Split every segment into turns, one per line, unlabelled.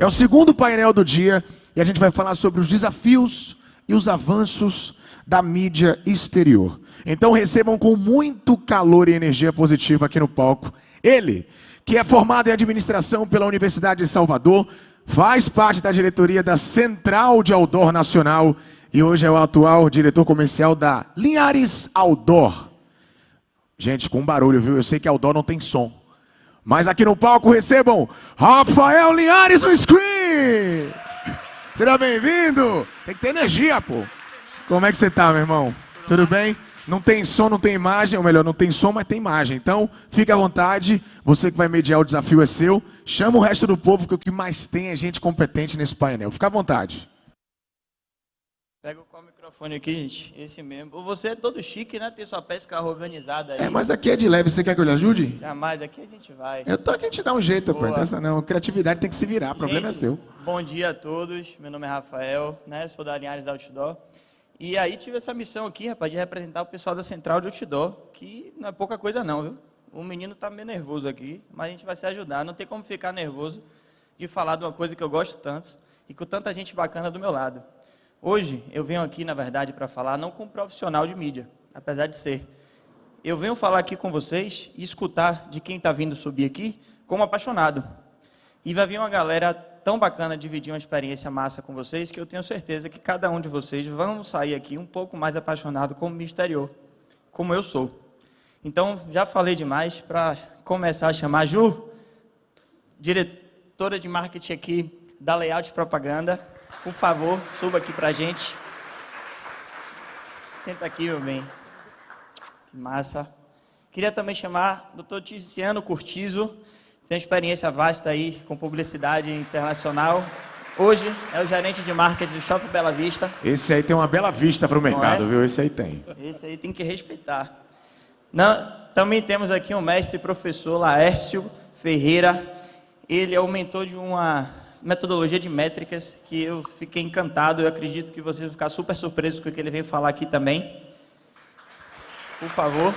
É o segundo painel do dia e a gente vai falar sobre os desafios e os avanços da mídia exterior. Então recebam com muito calor e energia positiva aqui no palco ele, que é formado em administração pela Universidade de Salvador, faz parte da diretoria da Central de Outdoor Nacional e hoje é o atual diretor comercial da Linhares Outdoor. Gente, com barulho, viu? Eu sei que outdoor não tem som. Mas aqui no palco recebam Rafael Linhares no screen! Seja bem-vindo! Tem que ter energia, pô! Como é que você tá, meu irmão? Tudo bem? Não tem som, não tem imagem, ou melhor, não tem som, mas tem imagem. Então, fique à vontade, você que vai mediar o desafio é seu. Chama o resto do povo, que o que mais tem é gente competente nesse painel. Fica à vontade.
Pega qual microfone aqui, gente? Esse mesmo. Você é todo chique, né? Tem sua pesca organizada aí.
Mas aqui é de leve, você quer que eu lhe ajude?
Jamais, aqui a gente vai.
Eu tô aqui a te dar um jeito, pô. Não, criatividade tem que se virar, o problema é seu.
Bom dia a todos, meu nome é Rafael, né? Sou da Linhares Outdoor. E aí tive essa missão aqui, rapaz, de representar o pessoal da Central de Outdoor, que não é pouca coisa não, viu? O menino tá meio nervoso aqui, mas a gente vai se ajudar. Não tem como ficar nervoso de falar de uma coisa que eu gosto tanto e com tanta gente bacana do meu lado. Hoje eu venho aqui, na verdade, para falar não como profissional de mídia, apesar de ser. Eu venho falar aqui com vocês e escutar de quem está vindo subir aqui como apaixonado. E vai vir uma galera tão bacana dividir uma experiência massa com vocês que eu tenho certeza que cada um de vocês vão sair aqui um pouco mais apaixonado como mídia exterior, como eu sou. Então, já falei demais, para começar a chamar a Ju, diretora de marketing aqui da Layout Propaganda. Por favor, suba aqui pra gente. Senta aqui, meu bem. Que massa. Queria também chamar o Dr. Tiziano Curtizo, tem experiência vasta aí com publicidade internacional. Hoje é o gerente de marketing do Shopping Bela Vista.
Esse aí tem uma bela vista para o mercado, viu? Esse aí tem.
Esse aí tem que respeitar. Também temos aqui um mestre e professor, Laércio Ferreira. Ele é o mentor de uma metodologia de métricas que eu fiquei encantado. Eu acredito que vocês vão ficar super surpresos com o que ele vem falar aqui também. Por favor.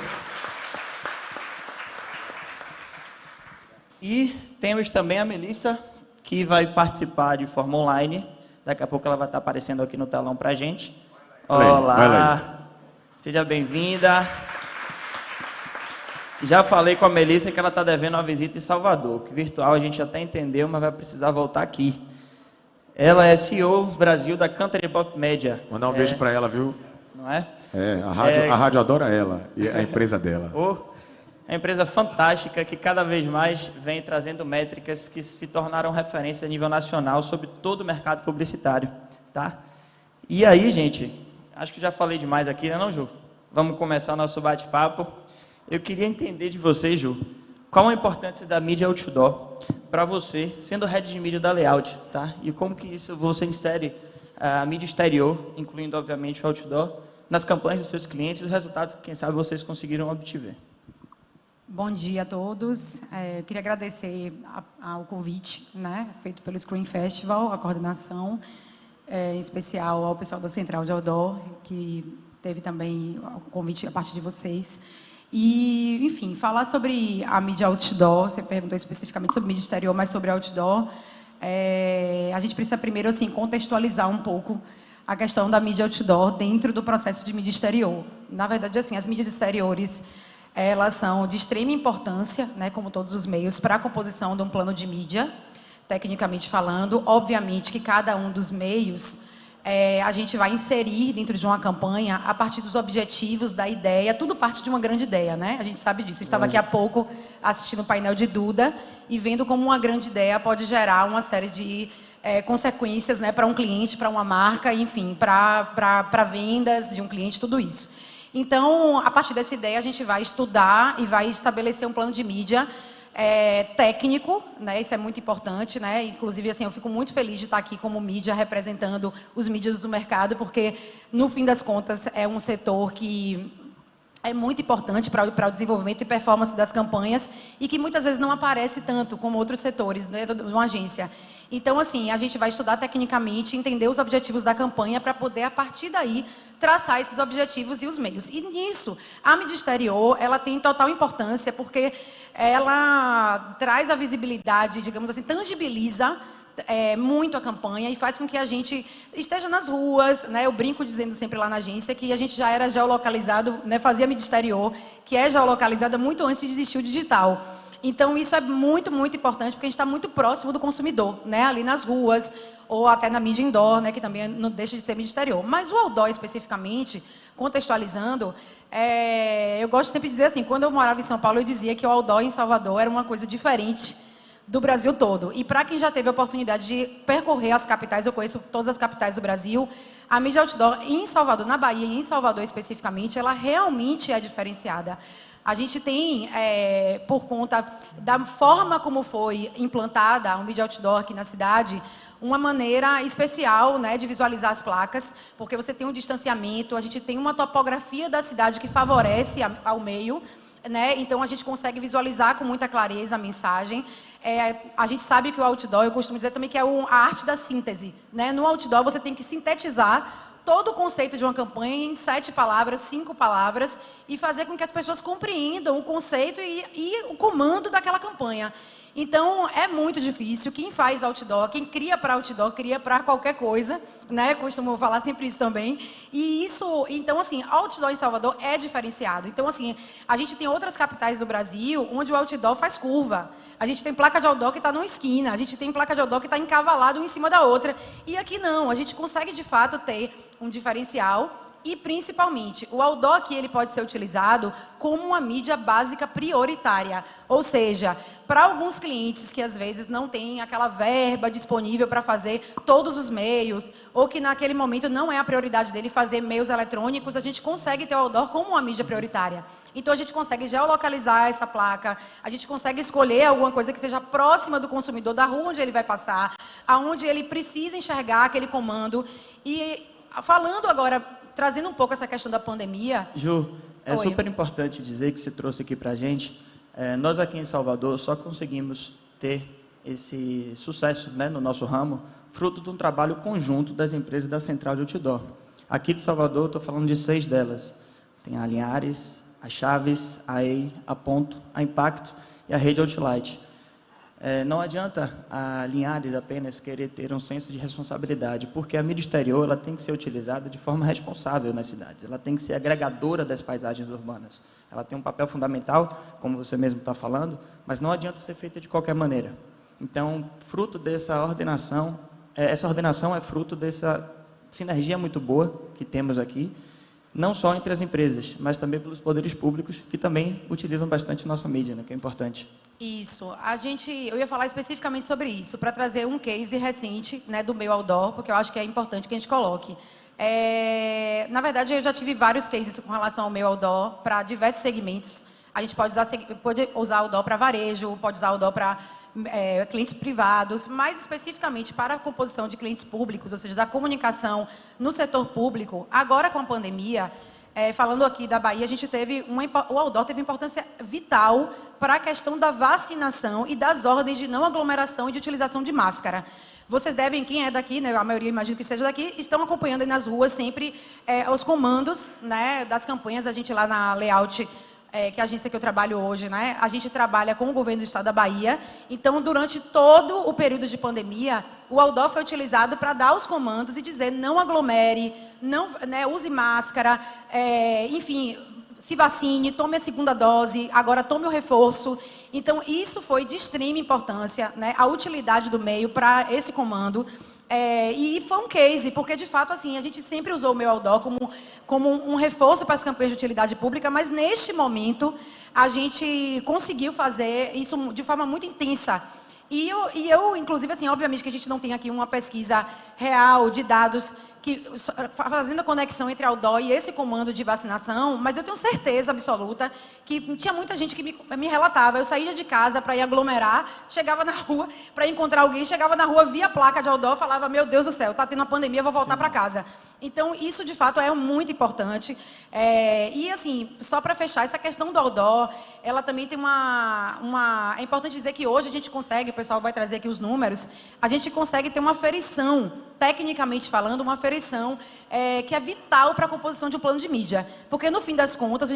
E temos também a Melissa, que vai participar de forma online. Daqui a pouco ela vai estar aparecendo aqui no telão para a gente. Olá, seja bem-vinda. Já falei com a Melissa que ela está devendo uma visita em Salvador, que virtual a gente até entendeu, mas vai precisar voltar aqui. Ela é CEO Brasil da Country Pop Media.
Mandar um beijo para ela, viu?
Não é?
A rádio adora ela e a empresa dela.
É uma empresa fantástica que cada vez mais vem trazendo métricas que se tornaram referência a nível nacional sobre todo o mercado publicitário, tá? E aí, gente, acho que já falei demais aqui, né, não, Ju? Vamos começar o nosso bate-papo. Eu queria entender de você, Ju, qual a importância da mídia outdoor para você, sendo head de mídia da Layout, tá? E como que isso você insere a mídia exterior, incluindo, obviamente, o outdoor, nas campanhas dos seus clientes e os resultados que, quem sabe, vocês conseguiram obter.
Bom dia a todos. Eu queria agradecer ao convite, né, feito pelo Screen Festival, a coordenação, em especial ao pessoal da Central de Outdoor, que teve também o convite a partir de vocês. E, enfim, falar sobre a mídia outdoor, você perguntou especificamente sobre mídia exterior, mas sobre outdoor, a gente precisa primeiro, assim, contextualizar um pouco a questão da mídia outdoor dentro do processo de mídia exterior. Na verdade, assim, as mídias exteriores, elas são de extrema importância, né, como todos os meios, para a composição de um plano de mídia, tecnicamente falando. Obviamente que cada um dos meios a gente vai inserir dentro de uma campanha a partir dos objetivos, da ideia, tudo parte de uma grande ideia, né? A gente sabe disso. A gente estava aqui há pouco assistindo o painel de Duda e vendo como uma grande ideia pode gerar uma série de consequências, né, para um cliente, para uma marca, enfim, para vendas de um cliente, tudo isso. Então, a partir dessa ideia, a gente vai estudar e vai estabelecer um plano de mídia técnico, né? Isso é muito importante, né? Inclusive, assim, eu fico muito feliz de estar aqui como mídia, representando os mídias do mercado, porque, no fim das contas, é um setor que é muito importante para o desenvolvimento e performance das campanhas e que muitas vezes não aparece tanto como outros setores, né, de uma agência. Então, assim, a gente vai estudar tecnicamente, entender os objetivos da campanha para poder, a partir daí, traçar esses objetivos e os meios. E nisso, a mídia exterior, ela tem total importância porque ela traz a visibilidade, digamos assim, tangibiliza muito a campanha e faz com que a gente esteja nas ruas, né? Eu brinco dizendo sempre lá na agência que a gente já era geolocalizado, né? Fazia mídia exterior, que é geolocalizada muito antes de existir o digital. Então, isso é muito, muito importante, porque a gente está muito próximo do consumidor, né? Ali nas ruas, ou até na mídia indoor, né? Que também não deixa de ser mídia exterior. Mas o outdoor, especificamente, contextualizando, eu gosto sempre de dizer assim, quando eu morava em São Paulo, eu dizia que o outdoor em Salvador era uma coisa diferente do Brasil todo. E para quem já teve a oportunidade de percorrer as capitais, eu conheço todas as capitais do Brasil, a mídia outdoor em Salvador, na Bahia e em Salvador especificamente, ela realmente é diferenciada. A gente tem, por conta da forma como foi implantada a mídia outdoor aqui na cidade, uma maneira especial, né, de visualizar as placas, porque você tem um distanciamento, a gente tem uma topografia da cidade que favorece ao meio, né? Então a gente consegue visualizar com muita clareza a mensagem. A gente sabe que o outdoor, eu costumo dizer também que é a arte da síntese, né? No outdoor você tem que sintetizar todo o conceito de uma campanha em 7 palavras, 5 palavras, e fazer com que as pessoas compreendam o conceito e o comando daquela campanha. Então, é muito difícil. Quem faz outdoor, quem cria para outdoor, cria para qualquer coisa, né? Costumo falar sempre isso também. E isso, então, assim, outdoor em Salvador é diferenciado. Então, assim, a gente tem outras capitais do Brasil onde o outdoor faz curva. A gente tem placa de outdoor que está numa esquina, a gente tem placa de outdoor que está encavalado uma em cima da outra. E aqui não, a gente consegue, de fato, ter um diferencial. E, principalmente, o outdoor aqui ele pode ser utilizado como uma mídia básica prioritária. Ou seja, para alguns clientes que, às vezes, não têm aquela verba disponível para fazer todos os meios, ou que, naquele momento, não é a prioridade dele fazer meios eletrônicos, a gente consegue ter o outdoor como uma mídia prioritária. Então, a gente consegue geolocalizar essa placa, a gente consegue escolher alguma coisa que seja próxima do consumidor, da rua onde ele vai passar, aonde ele precisa enxergar aquele comando. E, falando agora, trazendo um pouco essa questão da pandemia...
Ju, é
Oi.
super importante dizer que você trouxe aqui para a gente. Nós aqui em Salvador só conseguimos ter esse sucesso, né, no nosso ramo, fruto de um trabalho conjunto das empresas da Central de Outdoor. Aqui de Salvador, estou falando de 6 delas. Tem a Linhares, a Chaves, a EI, a Ponto, a Impacto e a Rede Outlight. Não adianta a Linhares apenas querer ter um senso de responsabilidade, porque a mídia exterior ela tem que ser utilizada de forma responsável nas cidades, ela tem que ser agregadora das paisagens urbanas. Ela tem um papel fundamental, como você mesmo está falando, mas não adianta ser feita de qualquer maneira. Então, fruto dessa ordenação, essa ordenação é fruto dessa sinergia muito boa que temos aqui, não só entre as empresas, mas também pelos poderes públicos, que também utilizam bastante nossa mídia, né, que é importante.
Isso. Eu ia falar especificamente sobre isso, para trazer um case recente, né, do meu outdoor, porque eu acho que é importante que a gente coloque. Na verdade, eu já tive vários cases com relação ao meu outdoor para diversos segmentos. A gente pode usar outdoor para varejo, pode usar outdoor para clientes privados, mais especificamente para a composição de clientes públicos, ou seja, da comunicação no setor público. Agora, com a pandemia, falando aqui da Bahia, a gente teve o outdoor teve importância vital para a questão da vacinação e das ordens de não aglomeração e de utilização de máscara. Vocês devem, quem é daqui, né, a maioria imagino que seja daqui, estão acompanhando aí nas ruas sempre os comandos, né, das campanhas. A gente lá na Layout, que é a agência que eu trabalho hoje, né, a gente trabalha com o governo do estado da Bahia. Então, durante todo o período de pandemia, o outdoor foi utilizado para dar os comandos e dizer não aglomere, não, né, use máscara, enfim, se vacine, tome a segunda dose, agora tome o reforço. Então, isso foi de extrema importância, né, a utilidade do meio para esse comando. E foi um case, porque, de fato, assim, a gente sempre usou o meu outdoor como um reforço para as campanhas de utilidade pública, mas, neste momento, a gente conseguiu fazer isso de forma muito intensa. E eu, inclusive, assim, obviamente que a gente não tem aqui uma pesquisa real de dados fazendo a conexão entre outdoor e esse comando de vacinação, mas eu tenho certeza absoluta que tinha muita gente que me relatava. Eu saía de casa para ir aglomerar, chegava na rua para encontrar alguém, chegava na rua, via a placa de outdoor, falava, meu Deus do céu, está tendo uma pandemia, vou voltar para casa. Então, isso, de fato, é muito importante. E, assim, só para fechar, essa questão do outdoor, ela também tem É importante dizer que hoje a gente consegue, o pessoal vai trazer aqui os números, a gente consegue ter uma aferição, tecnicamente falando, uma aferição que é vital para a composição de um plano de mídia. Porque, no fim das contas,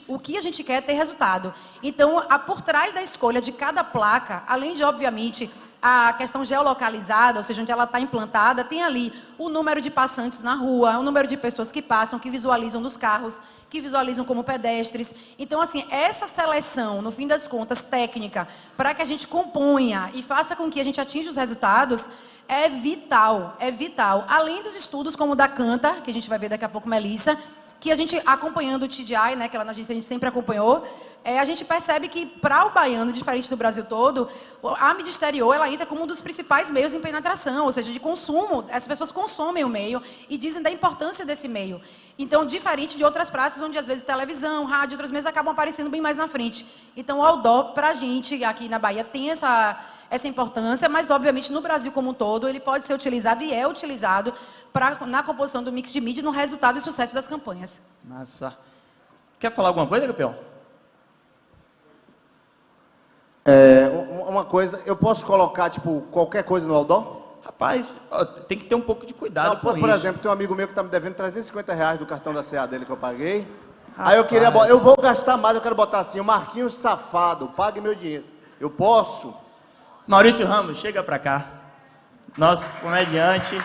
o que a gente quer é ter resultado. Então, por trás da escolha de cada placa, além de, obviamente, a questão geolocalizada, ou seja, onde ela está implantada, tem ali o número de passantes na rua, o número de pessoas que passam, que visualizam nos carros, que visualizam como pedestres. Então, assim, essa seleção, no fim das contas, técnica, para que a gente componha e faça com que a gente atinja os resultados, é vital, é vital. Além dos estudos como o da Kantar, que a gente vai ver daqui a pouco, Melissa, que a gente, acompanhando o TDI, né, que lá na agência a gente sempre acompanhou, a gente percebe que, para o baiano, diferente do Brasil todo, a mídia exterior, ela entra como um dos principais meios em penetração, ou seja, de consumo. As pessoas consomem o meio e dizem da importância desse meio. Então, diferente de outras praças, onde às vezes televisão, rádio, outros meios acabam aparecendo bem mais na frente. Então, o outdoor, para a gente, aqui na Bahia, tem essa importância, mas, obviamente, no Brasil como um todo, ele pode ser utilizado e é utilizado na composição do mix de mídia, no resultado e sucesso das campanhas.
Massa. Quer falar alguma coisa, campeão?
Uma coisa, eu posso colocar, tipo, qualquer coisa no outdoor?
Rapaz, ó, tem que ter um pouco de cuidado
Não,
com
por
isso.
exemplo, tem um amigo meu que está me devendo R$350 do cartão da CA dele que eu paguei. Aí eu queria, eu vou gastar mais, eu quero botar assim, o Marquinhos safado, pague meu dinheiro. Eu posso?
Maurício Ramos, chega pra cá. Nosso comediante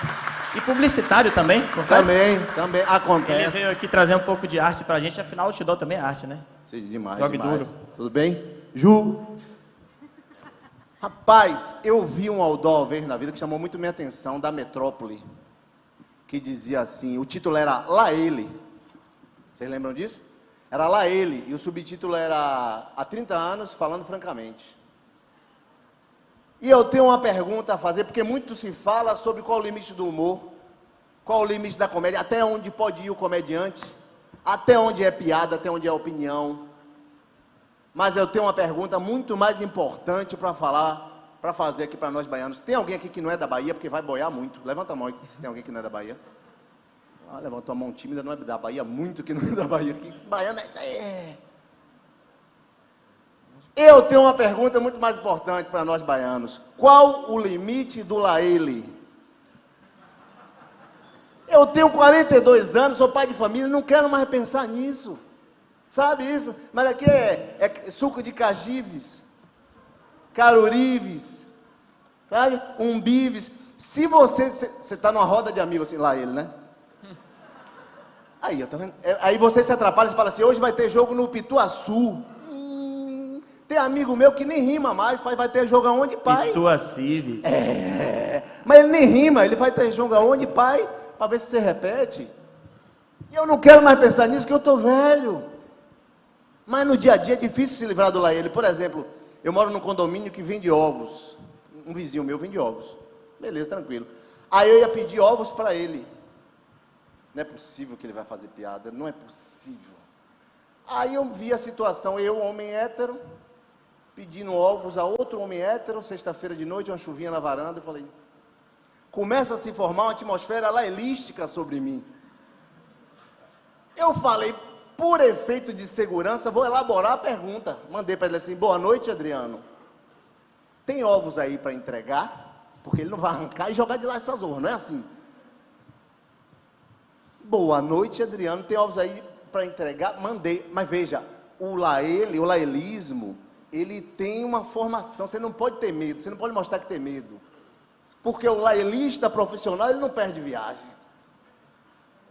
e publicitário também.
Também
Ele
acontece.
veio aqui trazer um pouco de arte pra gente, afinal o outdoor também é arte, né?
Sim, demais,
Jogue
demais.
duro.
Tudo bem? Ju? Rapaz, eu vi um outdoor uma vez na vida que chamou muito minha atenção, da Metrópole, que dizia assim, o título era Lá Ele. Vocês lembram disso? Era Lá Ele, e o subtítulo era Há 30 anos, falando francamente. E eu tenho uma pergunta a fazer, porque muito se fala sobre qual o limite do humor, qual o limite da comédia, até onde pode ir o comediante, até onde é piada, até onde é opinião. Mas eu tenho uma pergunta muito mais importante para fazer aqui para nós baianos. Tem alguém aqui que não é da Bahia, porque vai boiar muito? Levanta a mão aqui, se tem alguém que não é da Bahia. Ah, levantou a mão tímida, não é da Bahia, muito que não é da Bahia. Que baiano Eu tenho uma pergunta muito mais importante para nós baianos. Qual o limite do Lá Ele? Eu tenho 42 anos, sou pai de família, não quero mais pensar nisso. Sabe isso? Mas aqui é suco de cajives, carurives, sabe? Umbives. Se você está numa roda de amigos, assim, Lá Ele, né? Aí, tá vendo? Aí você se atrapalha e fala assim, hoje vai ter jogo no Pituaçu. Tem amigo meu que nem rima mais, vai ter jogo aonde, pai?
Pituacives.
Mas ele nem rima, ele vai ter jogo aonde, pai? Para ver se você repete. E eu não quero mais pensar nisso, que eu tô velho. Mas no dia a dia é difícil se livrar do Lá Ele. Por exemplo, eu moro num condomínio que vende ovos. Um vizinho meu vende ovos. Beleza, tranquilo. Aí eu ia pedir ovos para ele. Não é possível que ele vai fazer piada, não é possível. Aí eu vi a situação, eu, homem hétero, pedindo ovos a outro homem hétero, sexta-feira de noite, uma chuvinha na varanda, eu falei, começa a se formar uma atmosfera laelística sobre mim. Eu falei, por efeito de segurança, vou elaborar a pergunta. Mandei para ele assim, boa noite, Adriano. Tem ovos aí para entregar? Porque ele não vai arrancar e jogar de lá essas ovos, não é assim? Boa noite, Adriano. Tem ovos aí para entregar? Mandei. Mas veja, o laelismo, ele tem uma formação. Você não pode ter medo, você não pode mostrar que tem medo. Porque o laelista profissional, ele não perde viagem.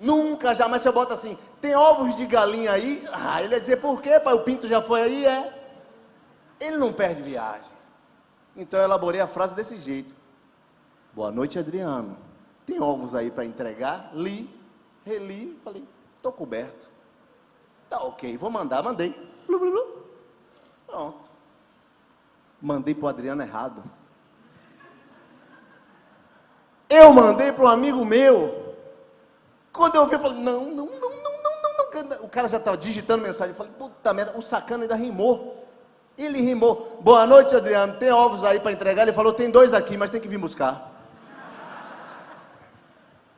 Nunca, jamais você bota assim, tem ovos de galinha aí? Ah, ele vai dizer, por quê, pai? O pinto já foi aí? Ele não perde viagem. Então eu elaborei a frase desse jeito. Boa noite, Adriano. Tem ovos aí para entregar? Reli, falei, estou coberto. Tá ok, vou mandar, mandei. Blu, blu, blu. Pronto. Mandei para o Adriano errado. Eu mandei para um amigo meu. Quando eu vi, eu falei, não. O cara já estava digitando mensagem. Eu falei, puta merda, o sacana ainda rimou. Ele rimou. Boa noite, Adriano, tem ovos aí para entregar? Ele falou, tem 2 aqui, mas tem que vir buscar.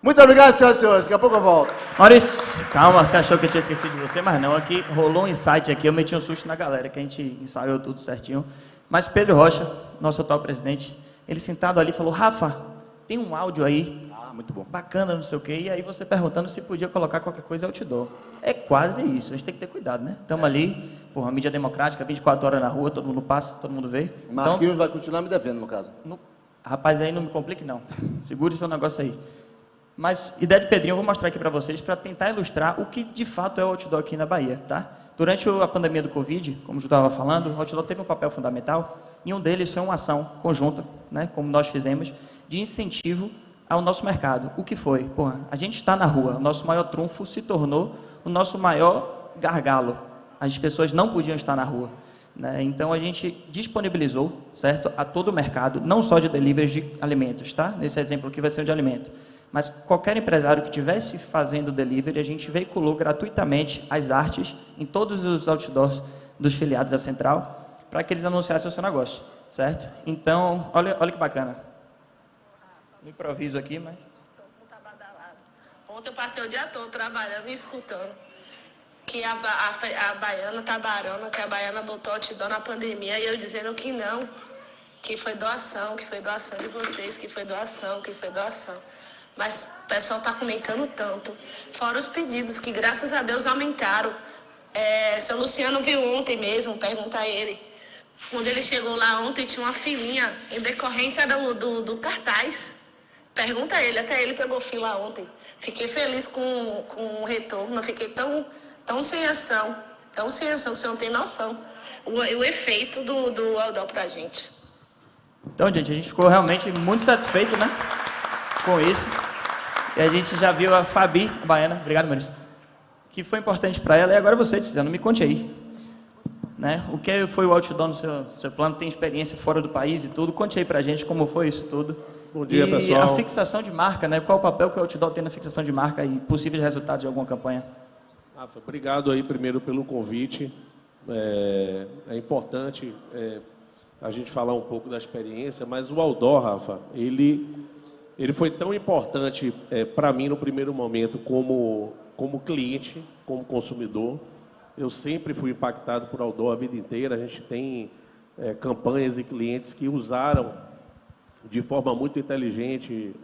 Muito obrigado, senhoras e senhores. Daqui a pouco eu volto.
Maurício, calma, você achou que eu tinha esquecido de você, mas não. Aqui rolou um insight aqui, eu meti um susto na galera, que a gente ensaiou tudo certinho. Mas Pedro Rocha, nosso atual presidente, ele sentado ali falou, Rafa, tem um áudio aí.
Ah, muito bom.
Bacana, não sei o quê. E aí você perguntando se podia colocar qualquer coisa outdoor. É quase isso, a gente tem que ter cuidado, né? Estamos ali, mídia democrática, 24 horas na rua, todo mundo passa, todo mundo vê.
Marquinhos vai continuar me devendo, no caso.
Rapaz, aí não me complique não. Segure seu negócio aí. Mas, ideia de Pedrinho, eu vou mostrar aqui para vocês, para tentar ilustrar o que de fato é o outdoor aqui na Bahia, tá? Durante a pandemia do Covid, como eu estava falando, o outdoor teve um papel fundamental, e um deles foi uma ação conjunta, né, como nós fizemos, de incentivo ao nosso mercado. O que foi? Porra, a gente está na rua, o nosso maior trunfo se tornou o nosso maior gargalo. As pessoas não podiam estar na rua, né? Então a gente disponibilizou, certo, a todo o mercado, não só de delivery de alimentos, tá? Nesse exemplo aqui vai ser o de alimento. Mas qualquer empresário que estivesse fazendo delivery, a gente veiculou gratuitamente as artes em todos os outdoors dos filiados da Central, para que eles anunciassem o seu negócio, certo? Então, olha que bacana. No improviso aqui, mas...
Tá badalado. Ontem eu passei o dia todo trabalhando e escutando que a baiana tá barana, que a baiana botou outdoor na pandemia, e eu dizendo que não, que foi doação de vocês, que foi doação. Mas o pessoal tá comentando tanto. Fora os pedidos, que graças a Deus aumentaram. Seu Luciano viu ontem mesmo, pergunta a ele. Quando ele chegou lá ontem, tinha uma filinha em decorrência do cartaz. Pergunta a ele, até ele pegou fila ontem. Fiquei feliz com o retorno, fiquei tão sem ação, que você não tem noção. O efeito do outdoor pra gente.
Então, gente, a gente ficou realmente muito satisfeito, né, com isso. E a gente já viu a Fabi, a baiana, obrigado, Maurício, que foi importante para ela. E agora você, Tiziano, me conte aí, né? O que foi o outdoor no seu plano? Tem experiência fora do país e tudo. Conte aí pra gente como foi isso tudo.
Bom dia,
e
pessoal.
A fixação de marca, né? Qual o papel que o outdoor tem na fixação de marca e possíveis resultados de alguma campanha?
Rafa, obrigado aí primeiro pelo convite. É importante a gente falar um pouco da experiência, mas o outdoor, Rafa, ele foi tão importante para mim no primeiro momento como cliente, como consumidor. Eu sempre fui impactado por outdoor a vida inteira. A gente tem campanhas e clientes que usaram de forma muito inteligente.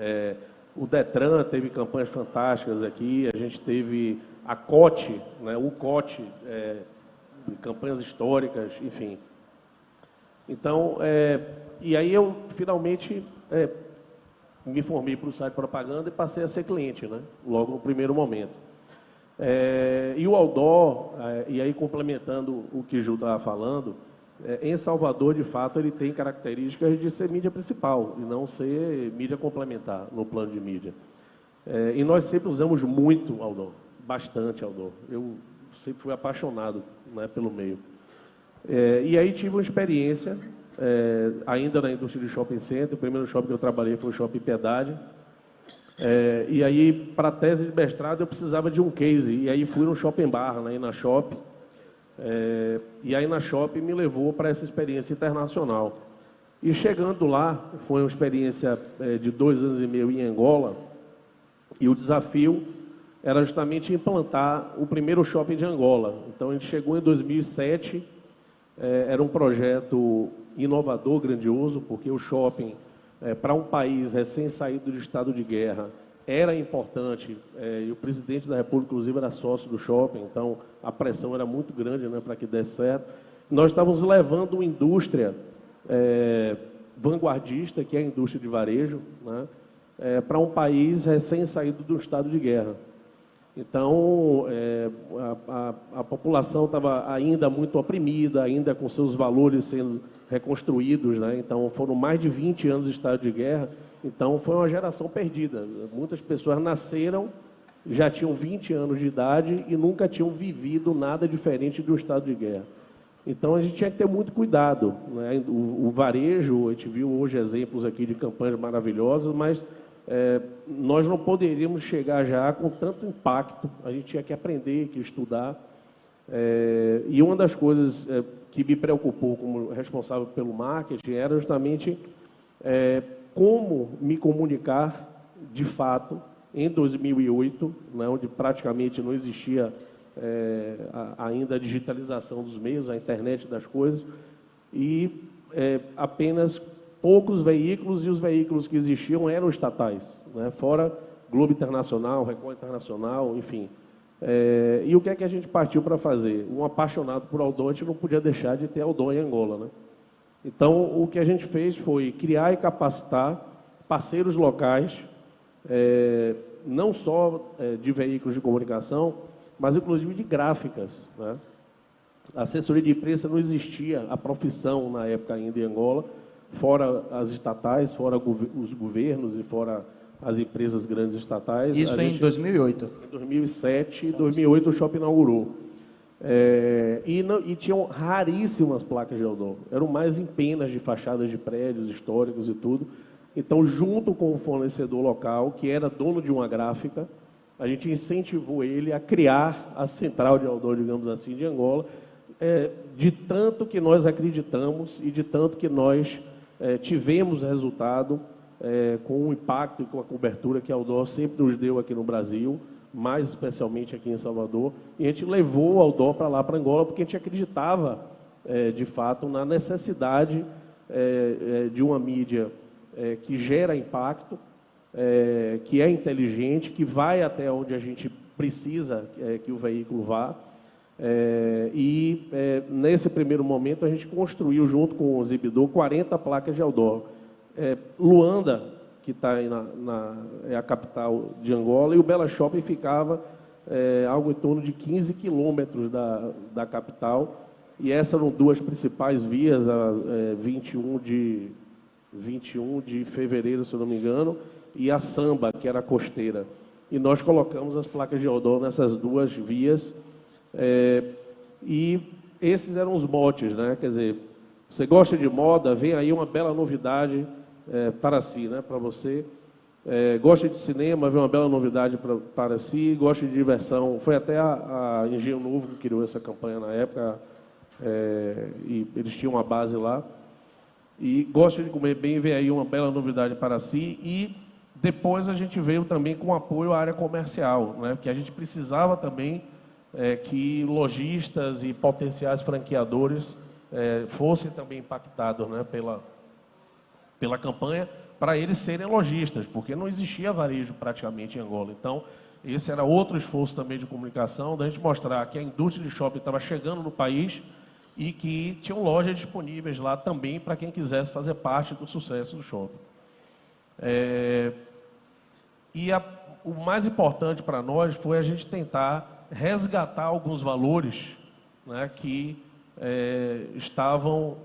O Detran teve campanhas fantásticas aqui. A gente teve a COT, né, o COT, campanhas históricas, enfim. Então, e aí eu finalmente me formei para o site de propaganda e passei a ser cliente, né, logo no primeiro momento. E o outdoor, e aí complementando o que o Ju estava falando, em Salvador, de fato, ele tem características de ser mídia principal e não ser mídia complementar no plano de mídia. E nós sempre usamos muito outdoor, bastante outdoor. Eu sempre fui apaixonado, né, pelo meio. E aí tive uma experiência, ainda na indústria de shopping center. O primeiro shopping que eu trabalhei foi o Shopping Piedade. E aí, para a tese de mestrado, eu precisava de um case. E aí fui no Shopping Bar, né, na Shop. E aí na Shop me levou para essa experiência internacional. E chegando lá, foi uma experiência de 2 anos e meio em Angola. E o desafio era justamente implantar o primeiro shopping de Angola. Então a gente chegou em 2007, era um projeto inovador, grandioso, porque o shopping, para um país recém-saído de estado de guerra, era importante, e o presidente da República, inclusive, era sócio do shopping, então a pressão era muito grande, né, para que desse certo. Nós estávamos levando uma indústria vanguardista, que é a indústria de varejo, né, para um país recém-saído do estado de guerra. Então, a população estava ainda muito oprimida, ainda com seus valores sendo reconstruídos, né? Então, foram mais de 20 anos de estado de guerra, então foi uma geração perdida. Muitas pessoas nasceram, já tinham 20 anos de idade e nunca tinham vivido nada diferente do estado de guerra. Então, a gente tinha que ter muito cuidado, né? O varejo, a gente viu hoje exemplos aqui de campanhas maravilhosas, mas nós não poderíamos chegar já com tanto impacto. A gente tinha que aprender, que estudar. E uma das coisas que me preocupou como responsável pelo marketing era justamente como me comunicar de fato em 2008, né, onde praticamente não existia ainda a digitalização dos meios, a internet das coisas, e apenas poucos veículos, e os veículos que existiam eram estatais, né? Fora Globo Internacional, Record Internacional, enfim. E o que é que a gente partiu para fazer? Um apaixonado por outdoor, a gente não podia deixar de ter outdoor em Angola, né? Então, o que a gente fez foi criar e capacitar parceiros locais, não só de veículos de comunicação, mas inclusive de gráficas, né? A assessoria de imprensa não existia, a profissão na época ainda em Angola, fora as estatais, fora os governos e fora as empresas grandes estatais.
Isso em 2008.
Em 2007, em 2008 o shopping inaugurou. E tinham raríssimas placas de outdoor. Eram mais em penas de fachadas de prédios históricos e tudo. Então, junto com o fornecedor local, que era dono de uma gráfica, a gente incentivou ele a criar a central de outdoor, digamos assim, de Angola, de tanto que nós acreditamos e de tanto que nós tivemos resultado com o impacto e com a cobertura que a outdoor sempre nos deu aqui no Brasil, mais especialmente aqui em Salvador, e a gente levou o outdoor para lá, para Angola, porque a gente acreditava, de fato, na necessidade de uma mídia que gera impacto, que é inteligente, que vai até onde a gente precisa que o veículo vá. Nesse primeiro momento, a gente construiu, junto com o exibidor, 40 placas de outdoor. Luanda, que está é a capital de Angola, e o Bela Shopping ficava algo em torno de 15 quilômetros da capital, e essas eram duas principais vias, a 21 de fevereiro, se eu não me engano, e a Samba, que era a costeira. E nós colocamos as placas de outdoor nessas duas vias, e esses eram os motes, né? Quer dizer, você gosta de moda, vem aí uma bela novidade para si, né? Para você. Gosta de cinema, vem uma bela novidade para si. Gosta de diversão. Foi até a Engenho Novo que criou essa campanha na época, e eles tinham uma base lá. E gosta de comer bem, vem aí uma bela novidade para si. E depois a gente veio também com apoio à área comercial, né? Porque a gente precisava também que lojistas e potenciais franqueadores fossem também impactados, né, pela campanha, para eles serem lojistas, porque não existia varejo praticamente em Angola. Então, esse era outro esforço também de comunicação, da gente mostrar que a indústria de shopping estava chegando no país e que tinham lojas disponíveis lá também para quem quisesse fazer parte do sucesso do shopping. O mais importante para nós foi a gente tentar resgatar alguns valores, né, que estavam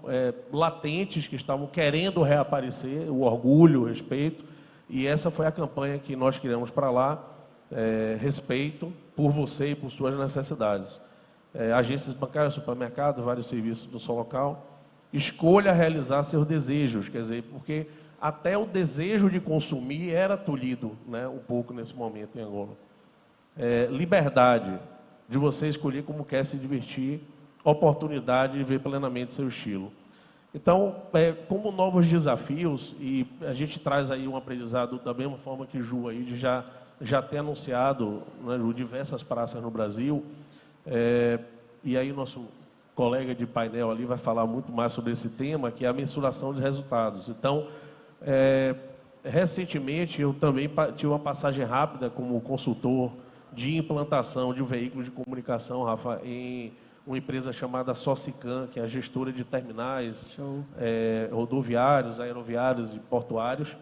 latentes, que estavam querendo reaparecer, o orgulho, o respeito, e essa foi a campanha que nós criamos para lá, respeito por você e por suas necessidades. Agências bancárias, supermercados, vários serviços do seu local, escolha realizar seus desejos, quer dizer, porque até o desejo de consumir era tolhido, né, um pouco nesse momento em Angola. Liberdade de você escolher como quer se divertir, oportunidade de ver plenamente seu estilo. Então, como novos desafios, e a gente traz aí um aprendizado da mesma forma que Ju aí, de já ter anunciado, né, Ju, diversas praças no Brasil, e aí o nosso colega de painel ali vai falar muito mais sobre esse tema, que é a mensuração de resultados. Então, recentemente eu também tive uma passagem rápida como consultor de implantação de veículos de comunicação, Rafa, em uma empresa chamada Socicam, que é a gestora de terminais rodoviários, aeroviários e portuários.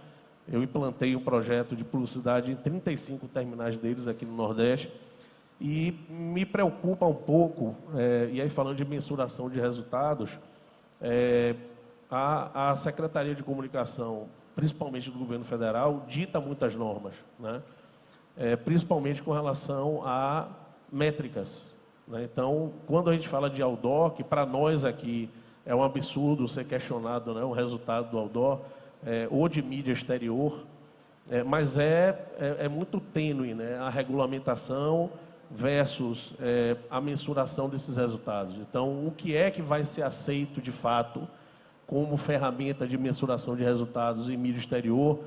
Eu implantei um projeto de publicidade em 35 terminais deles aqui no Nordeste, e me preocupa um pouco, e aí falando de mensuração de resultados, a Secretaria de Comunicação, principalmente do Governo Federal, dita muitas normas, né? Principalmente com relação a métricas, né? Então, quando a gente fala de outdoor, que para nós aqui é um absurdo ser questionado, né, o resultado do outdoor, ou de mídia exterior, mas é muito tênue, né, a regulamentação versus a mensuração desses resultados. Então, o que é que vai ser aceito de fato como ferramenta de mensuração de resultados em mídia exterior,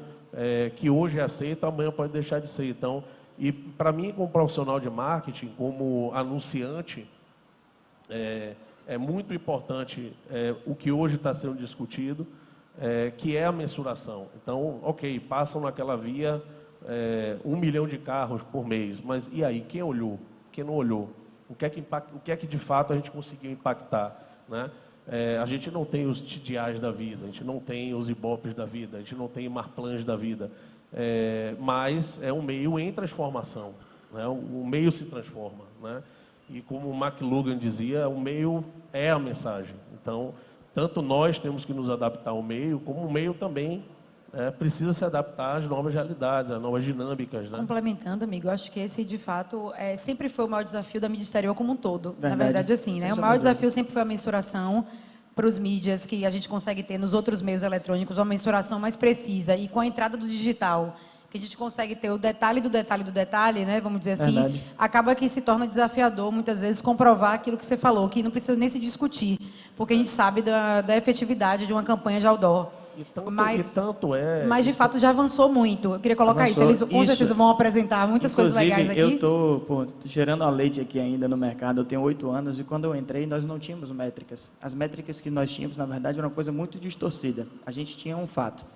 que hoje é aceito, amanhã pode deixar de ser. Então, e para mim, como profissional de marketing, como anunciante, é muito importante o que hoje está sendo discutido, que é a mensuração. Então, ok, passam naquela via 1 milhão de carros por mês, mas e aí, quem olhou? Quem não olhou? O que é que de fato a gente conseguiu impactar, né? A gente não tem os TDIs da vida, a gente não tem os Ibopes da vida, a gente não tem Marplans da vida, mas é um meio em transformação, né? O meio se transforma, né? E como o McLuhan dizia, o meio é a mensagem. Então, tanto nós temos que nos adaptar ao meio, como o meio também precisa se adaptar às novas realidades, às novas dinâmicas, né?
Complementando, amigo, eu acho que esse, de fato, sempre foi o maior desafio da mídia exterior como um todo.
Verdade.
Na verdade, assim, né?
Sem
O maior
dúvida.
desafio sempre foi a mensuração para os mídias que a gente consegue ter nos outros meios eletrônicos, uma mensuração mais precisa. E com a entrada do digital, que a gente consegue ter o detalhe do detalhe do detalhe, né? Vamos dizer assim,
Verdade.
acaba que se torna desafiador, muitas vezes, comprovar aquilo que você falou, que não precisa nem se discutir, porque a gente sabe da efetividade de uma campanha de outdoor.
E tanto,
Mas, mas, de fato, já avançou muito. Eu queria colocar
Avançou.
isso. Eles, com
Isso.
certeza, vão apresentar muitas coisas legais aqui.
Eu estou gerando a leite aqui ainda no mercado. Eu tenho 8 anos e quando eu entrei, nós não tínhamos métricas. As métricas que nós tínhamos, na verdade, era uma coisa muito distorcida. A gente tinha um fato.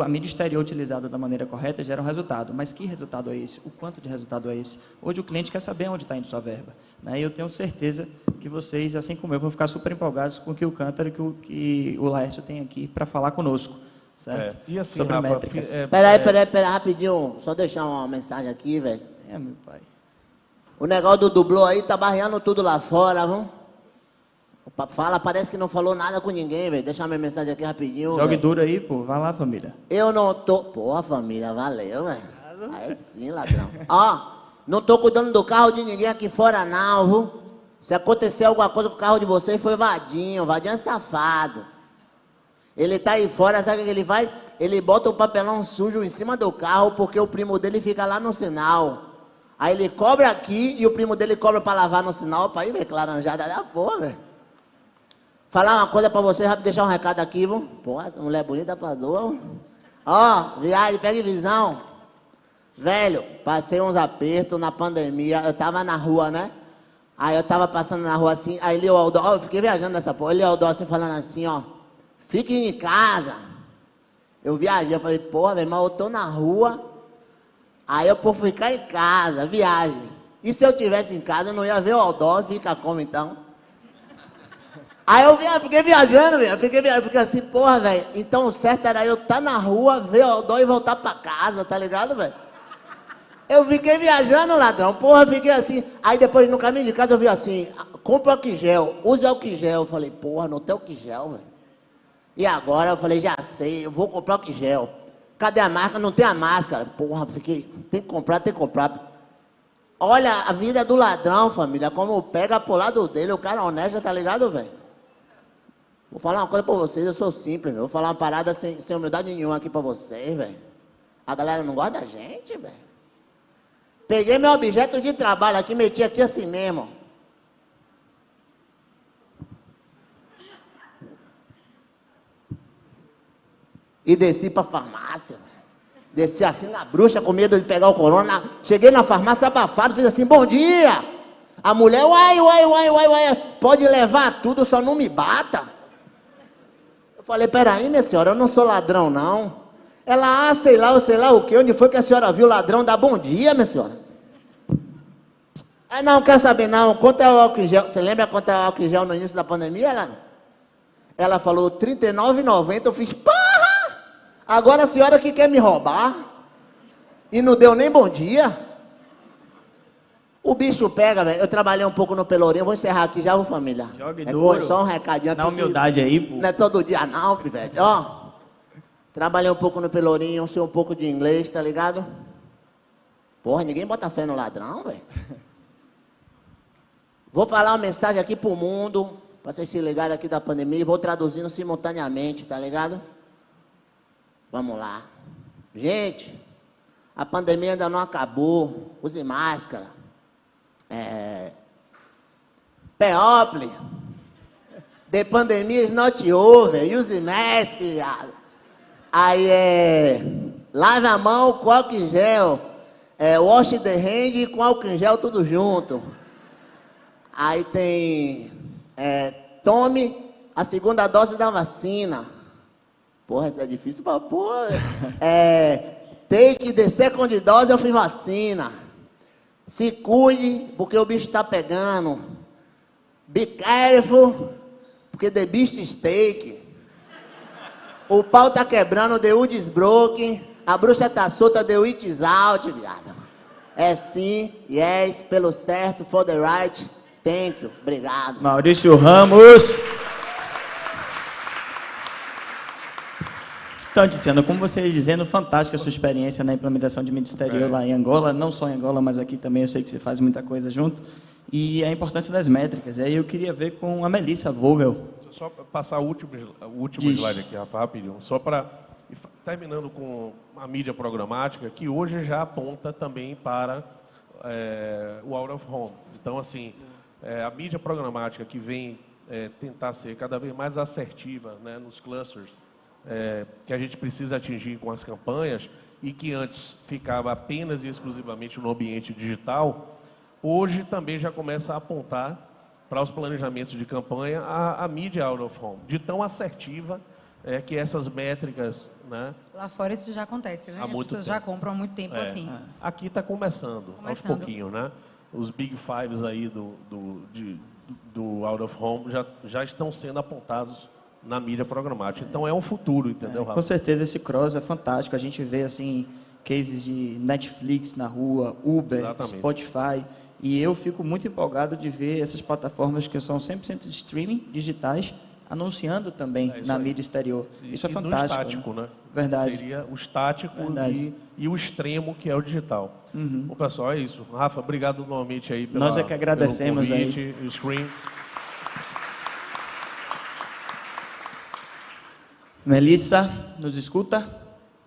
A mídia exterior utilizada da maneira correta gera um resultado. Mas que resultado é esse? O quanto de resultado é esse? Hoje o cliente quer saber onde está indo sua verba, né? E eu tenho certeza que vocês, assim como eu, vão ficar super empolgados com o que o Cântaro e que o Laércio tem aqui para falar conosco, certo?
E assim,
sobre
Rafa,
métricas.
Peraí, rapidinho. Só deixar uma mensagem aqui, velho.
Meu pai.
O negócio do dublô aí tá barreando tudo lá fora, vamos? Fala, parece que não falou nada com ninguém, velho. Deixa minha mensagem aqui rapidinho.
Jogue
véio.
duro aí, pô. Vai lá, família.
Eu não tô... Porra, família, valeu, velho. Aí sim, ladrão. Ó, não tô cuidando do carro de ninguém aqui fora, não, viu? Se acontecer alguma coisa com o carro de vocês, foi Vadinho. Vadinho é safado. Ele tá aí fora, sabe o que ele faz? Ele bota o papelão sujo em cima do carro, porque o primo dele fica lá no sinal. Aí ele cobra aqui e o primo dele cobra pra lavar no sinal, pra ir ver que laranjada da porra, velho. Falar uma coisa pra vocês, rápido, deixar um recado aqui, viu? Porra, essa mulher bonita pra doa. Ó, viagem, pegue visão. Velho, passei uns apertos na pandemia, eu tava na rua, né? Aí eu tava passando na rua assim, aí o Aldó, eu fiquei viajando nessa porra, ele o Aldó assim, falando assim, ó, fique em casa. Eu viajei, eu falei, porra, velho, mas eu tô na rua, aí eu por ficar em casa, viagem. E se eu tivesse em casa, eu não ia ver o Aldó, fica como então? Aí eu fiquei viajando, velho, fiquei assim, porra, velho, então o certo era eu estar na rua, ver o Aldó e voltar pra casa, tá ligado, velho? Eu fiquei viajando, ladrão, porra, fiquei assim. Aí depois, no caminho de casa, eu vi assim, compra álcool gel, use álcool gel. Eu falei, porra, não tem álcool gel, velho. E agora, eu falei, já sei, eu vou comprar álcool gel. Cadê a marca? Não tem a máscara. Porra, fiquei, tem que comprar. Olha a vida do ladrão, família, como pega pro lado dele, o cara honesto, tá ligado, velho? Vou falar uma coisa pra vocês, eu sou simples, velho. Vou falar uma parada sem humildade nenhuma aqui pra vocês, velho. A galera não gosta da gente, velho. Peguei meu objeto de trabalho aqui, meti aqui assim mesmo. E desci pra farmácia. Desci assim na bruxa, com medo de pegar o corona. Cheguei na farmácia abafado, fiz assim, bom dia. A mulher, uai, pode levar tudo, só não me bata. Eu falei, peraí, minha senhora, eu não sou ladrão, não. Ela, sei lá o quê, onde foi que a senhora viu o ladrão dar bom dia, minha senhora? Ah, não, quero saber não, quanto é o álcool gel? Você lembra quanto é o álcool gel no início da pandemia, Ela falou, R$ 39,90, eu fiz, porra! Agora a senhora que quer me roubar? E não deu nem bom dia? O bicho pega, velho, eu trabalhei um pouco no Pelourinho, vou encerrar aqui já, família.
Jogue duro.
Só um recadinho aqui.
Na humildade aí, pô.
Não é todo dia não, pivete, ó. Trabalhei um pouco no Pelourinho, sei um pouco de inglês, tá ligado? Porra, ninguém bota fé no ladrão, velho. Vou falar uma mensagem aqui pro mundo, pra vocês se ligarem aqui da pandemia, e vou traduzindo simultaneamente, tá ligado? Vamos lá. Gente, a pandemia ainda não acabou, use máscara. People, the pandemia is not over, use mask, aí lave a mão com álcool em gel, wash the hand com álcool em gel tudo junto. Aí tem, tome a segunda dose da vacina. Porra, isso é difícil pra porra. Take the second dose of vacina. Se cuide, porque o bicho tá pegando. Be careful, Porque The Beast Steak. O pau tá quebrando, The Wood is broken. A bruxa tá solta, The Witch is out, viado. É sim, yes, pelo certo, for the right. Thank you, obrigado.
Maurício Ramos. Então, Tiziano, como você ia dizendo, fantástica a sua experiência na implementação de mídia exterior lá em Angola, não só em Angola, mas aqui também eu sei que você faz muita coisa junto, e a importância das métricas. E aí eu queria ver com a Melissa Vogel.
Só para passar o último
Diz.
slide aqui, Rafa, rapidinho. Só para, terminando com a mídia programática, que hoje já aponta também para o out of home. Então, assim, a mídia programática que vem tentar ser cada vez mais assertiva, né, nos clusters, que a gente precisa atingir com as campanhas, e que antes ficava apenas e exclusivamente no ambiente digital, hoje também já começa a apontar para os planejamentos de campanha a mídia out of home, de tão assertiva que essas métricas, né?
Lá fora isso já acontece, né?
Há
As
muito
pessoas
tempo.
já compram há muito tempo assim.
Aqui está começando, aos pouquinhos, né? Os Big Fives aí do out of home já estão sendo apontados na mídia programática. Então é um futuro, entendeu, Rafa?
Com certeza esse cross é fantástico. A gente vê assim cases de Netflix na rua, Uber,
Exatamente.
Spotify, e eu fico muito empolgado de ver essas plataformas que são 100% de streaming digitais anunciando também
isso
na
aí.
mídia exterior. Isso é
E
fantástico.
no estático, né?
Verdade.
Seria o estático
Verdade.
e o extremo, que é o digital. Bom, pessoal, é isso. Rafa, obrigado novamente aí
Nós é que agradecemos
pelo convite, o screen.
Melissa, nos escuta?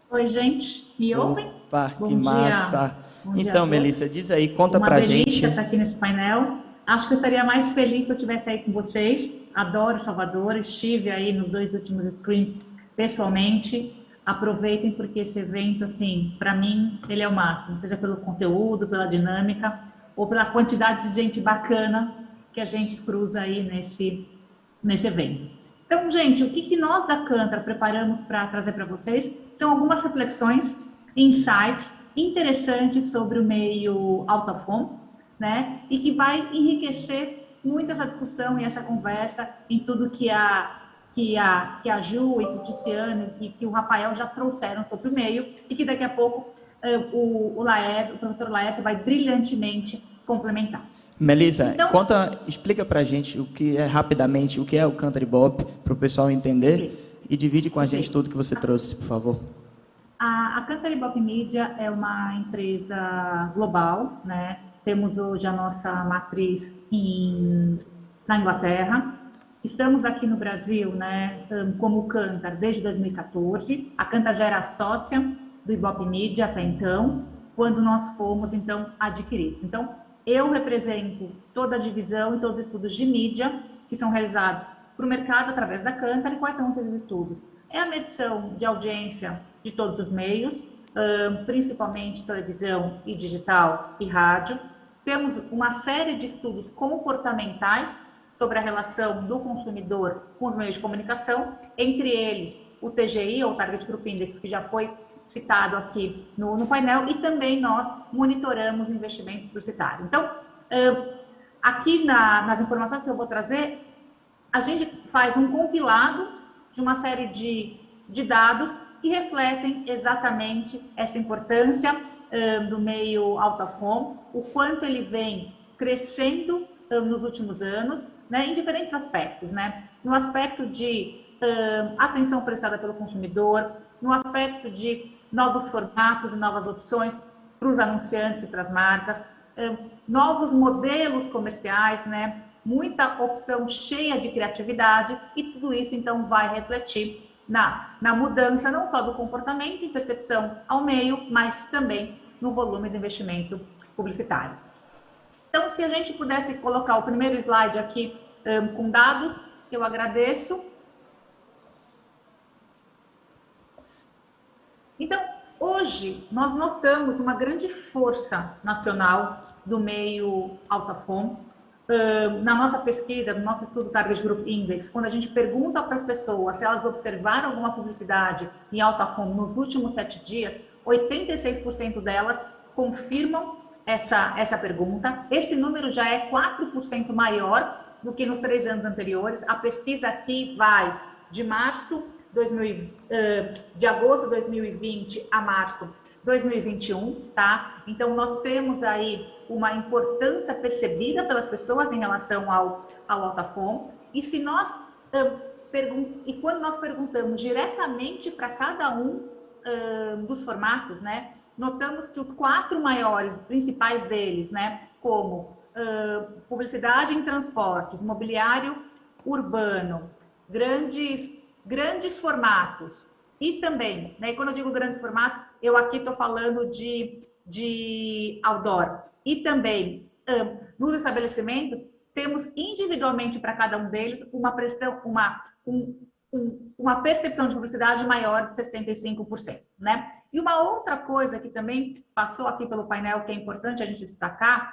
Oi, gente. Me ouvem?
Opa,
Bom
que
dia.
massa.
Bom dia
Então,
a todos.
Melissa, diz aí, conta
Uma
pra
delícia
gente.
estar aqui nesse painel. Acho que eu estaria mais feliz se eu estivesse aí com vocês. Adoro Salvador, estive aí nos 2 últimos screens pessoalmente. Aproveitem porque esse evento, assim, para mim, ele é o máximo, seja pelo conteúdo, pela dinâmica ou pela quantidade de gente bacana que a gente cruza aí nesse evento. Então, gente, o que nós da Kantar preparamos para trazer para vocês são algumas reflexões, insights interessantes sobre o meio out of home, né? E que vai enriquecer muito essa discussão e essa conversa em tudo que a Ju e que o Tiziano e que o Rafael já trouxeram sobre o meio, e que daqui a pouco o professor Laércio vai brilhantemente complementar.
Melissa,
Então-
explica pra gente rapidamente o que é o Country Bop, para o pessoal entender, e divide com a gente tudo que você trouxe, por favor.
A Country Bop Media é uma empresa global, né? Temos hoje a nossa matriz na Inglaterra. Estamos aqui no Brasil, né, como Kantar desde 2014. A Kantar já era sócia do Ibope Media até então, quando nós fomos, então, adquiridos. Então, eu represento toda a divisão e todos os estudos de mídia que são realizados para o mercado através da Kantar. E quais são esses estudos? É a medição de audiência de todos os meios, principalmente televisão e digital e rádio. Temos uma série de estudos comportamentais sobre a relação do consumidor com os meios de comunicação, entre eles o TGI, ou Target Group Index, que já foi citado aqui no painel, e também nós monitoramos o investimento publicitário. Então, aqui nas informações que eu vou trazer, a gente faz um compilado de uma série de dados que refletem exatamente essa importância do meio out of home, o quanto ele vem crescendo nos últimos anos, né, em diferentes aspectos, né? No aspecto de atenção prestada pelo consumidor, no aspecto de novos formatos e novas opções para os anunciantes e para as marcas, novos modelos comerciais, né? Muita opção cheia de criatividade, e tudo isso então vai refletir na mudança não só do comportamento e percepção ao meio, mas também no volume do investimento publicitário. Então, se a gente pudesse colocar o primeiro slide aqui com dados, eu agradeço. Então, hoje, nós notamos uma grande força nacional do meio out of home. Na nossa pesquisa, no nosso estudo Target Group Index, quando a gente pergunta para as pessoas se elas observaram alguma publicidade em out of home nos últimos 7 dias, 86% delas confirmam essa pergunta. Esse número já é 4% maior do que nos 3 anos anteriores. A pesquisa aqui vai de de agosto de 2020 a março de 2021, tá? Então, nós temos aí uma importância percebida pelas pessoas em relação ao Altafom. E se nós quando nós perguntamos diretamente para cada um dos formatos, né, notamos que os 4 maiores, principais deles, né, como publicidade em transportes, mobiliário urbano, grandes formatos, e também, né, quando eu digo grandes formatos, eu aqui estou falando de outdoor, e também nos estabelecimentos, temos individualmente para cada um deles uma percepção de publicidade maior de 65%, né? E uma outra coisa que também passou aqui pelo painel, que é importante a gente destacar,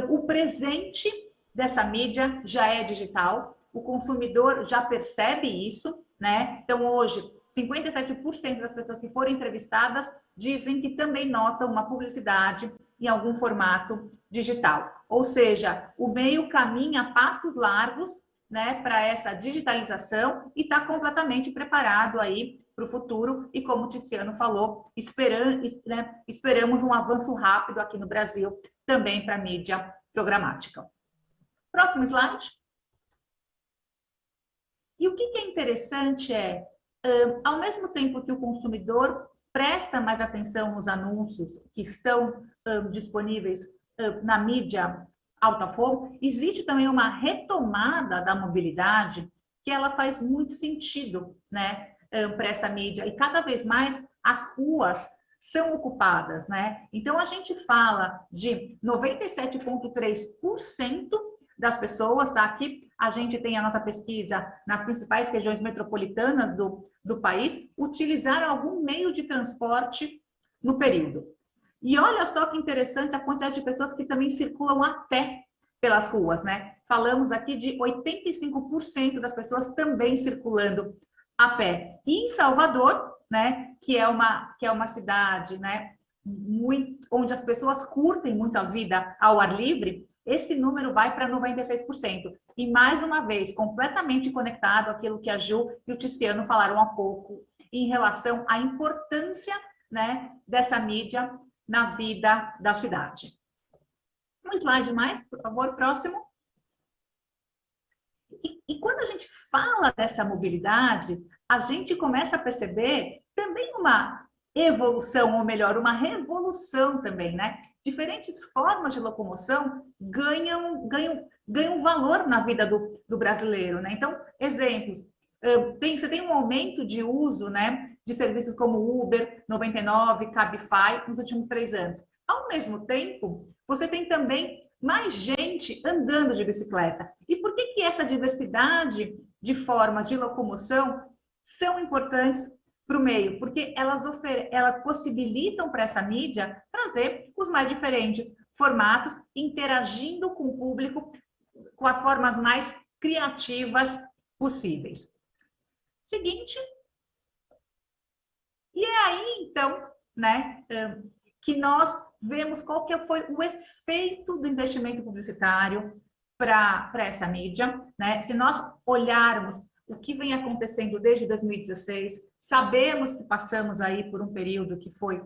o presente dessa mídia já é digital, o consumidor já percebe isso, né? Então, hoje, 57% das pessoas que foram entrevistadas dizem que também notam uma publicidade em algum formato digital. Ou seja, o meio caminha a passos largos, né, para essa digitalização e está completamente preparado aí para o futuro. E como o Tiziano falou, esperamos um avanço rápido aqui no Brasil também para a mídia programática. Próximo slide. E o que é interessante ao mesmo tempo que o consumidor presta mais atenção nos anúncios que estão disponíveis na mídia Altafom, existe também uma retomada da mobilidade que ela faz muito sentido, né, para essa mídia. E cada vez mais as ruas são ocupadas, né? Então, a gente fala de 97,3% das pessoas, tá? Aqui a gente tem a nossa pesquisa nas principais regiões metropolitanas do país, utilizaram algum meio de transporte no período. E olha só que interessante a quantidade de pessoas que também circulam a pé pelas ruas, né? Falamos aqui de 85% das pessoas também circulando a pé. E em Salvador, né, que é uma cidade, né, onde as pessoas curtem muito a vida ao ar livre, esse número vai para 96%. E, mais uma vez, completamente conectado àquilo que a Ju e o Tiziano falaram há pouco, em relação à importância, né, dessa mídia na vida da cidade. Um slide mais, por favor, próximo. E quando a gente fala dessa mobilidade, a gente começa a perceber também uma evolução, ou melhor, uma revolução também, né? Diferentes formas de locomoção ganham valor na vida do brasileiro, né? Então, exemplos, você tem um aumento de uso, né, de serviços como Uber, 99, Cabify nos últimos 3 anos. Ao mesmo tempo, você tem também mais gente andando de bicicleta. E por que essa diversidade de formas de locomoção são importantes para o meio? Porque elas possibilitam para essa mídia trazer os mais diferentes formatos, interagindo com o público com as formas mais criativas possíveis. Seguinte. E é aí, então, né, que nós vemos qual que foi o efeito do investimento publicitário para essa mídia, né? Se nós olharmos o que vem acontecendo desde 2016, sabemos que passamos aí por um período que foi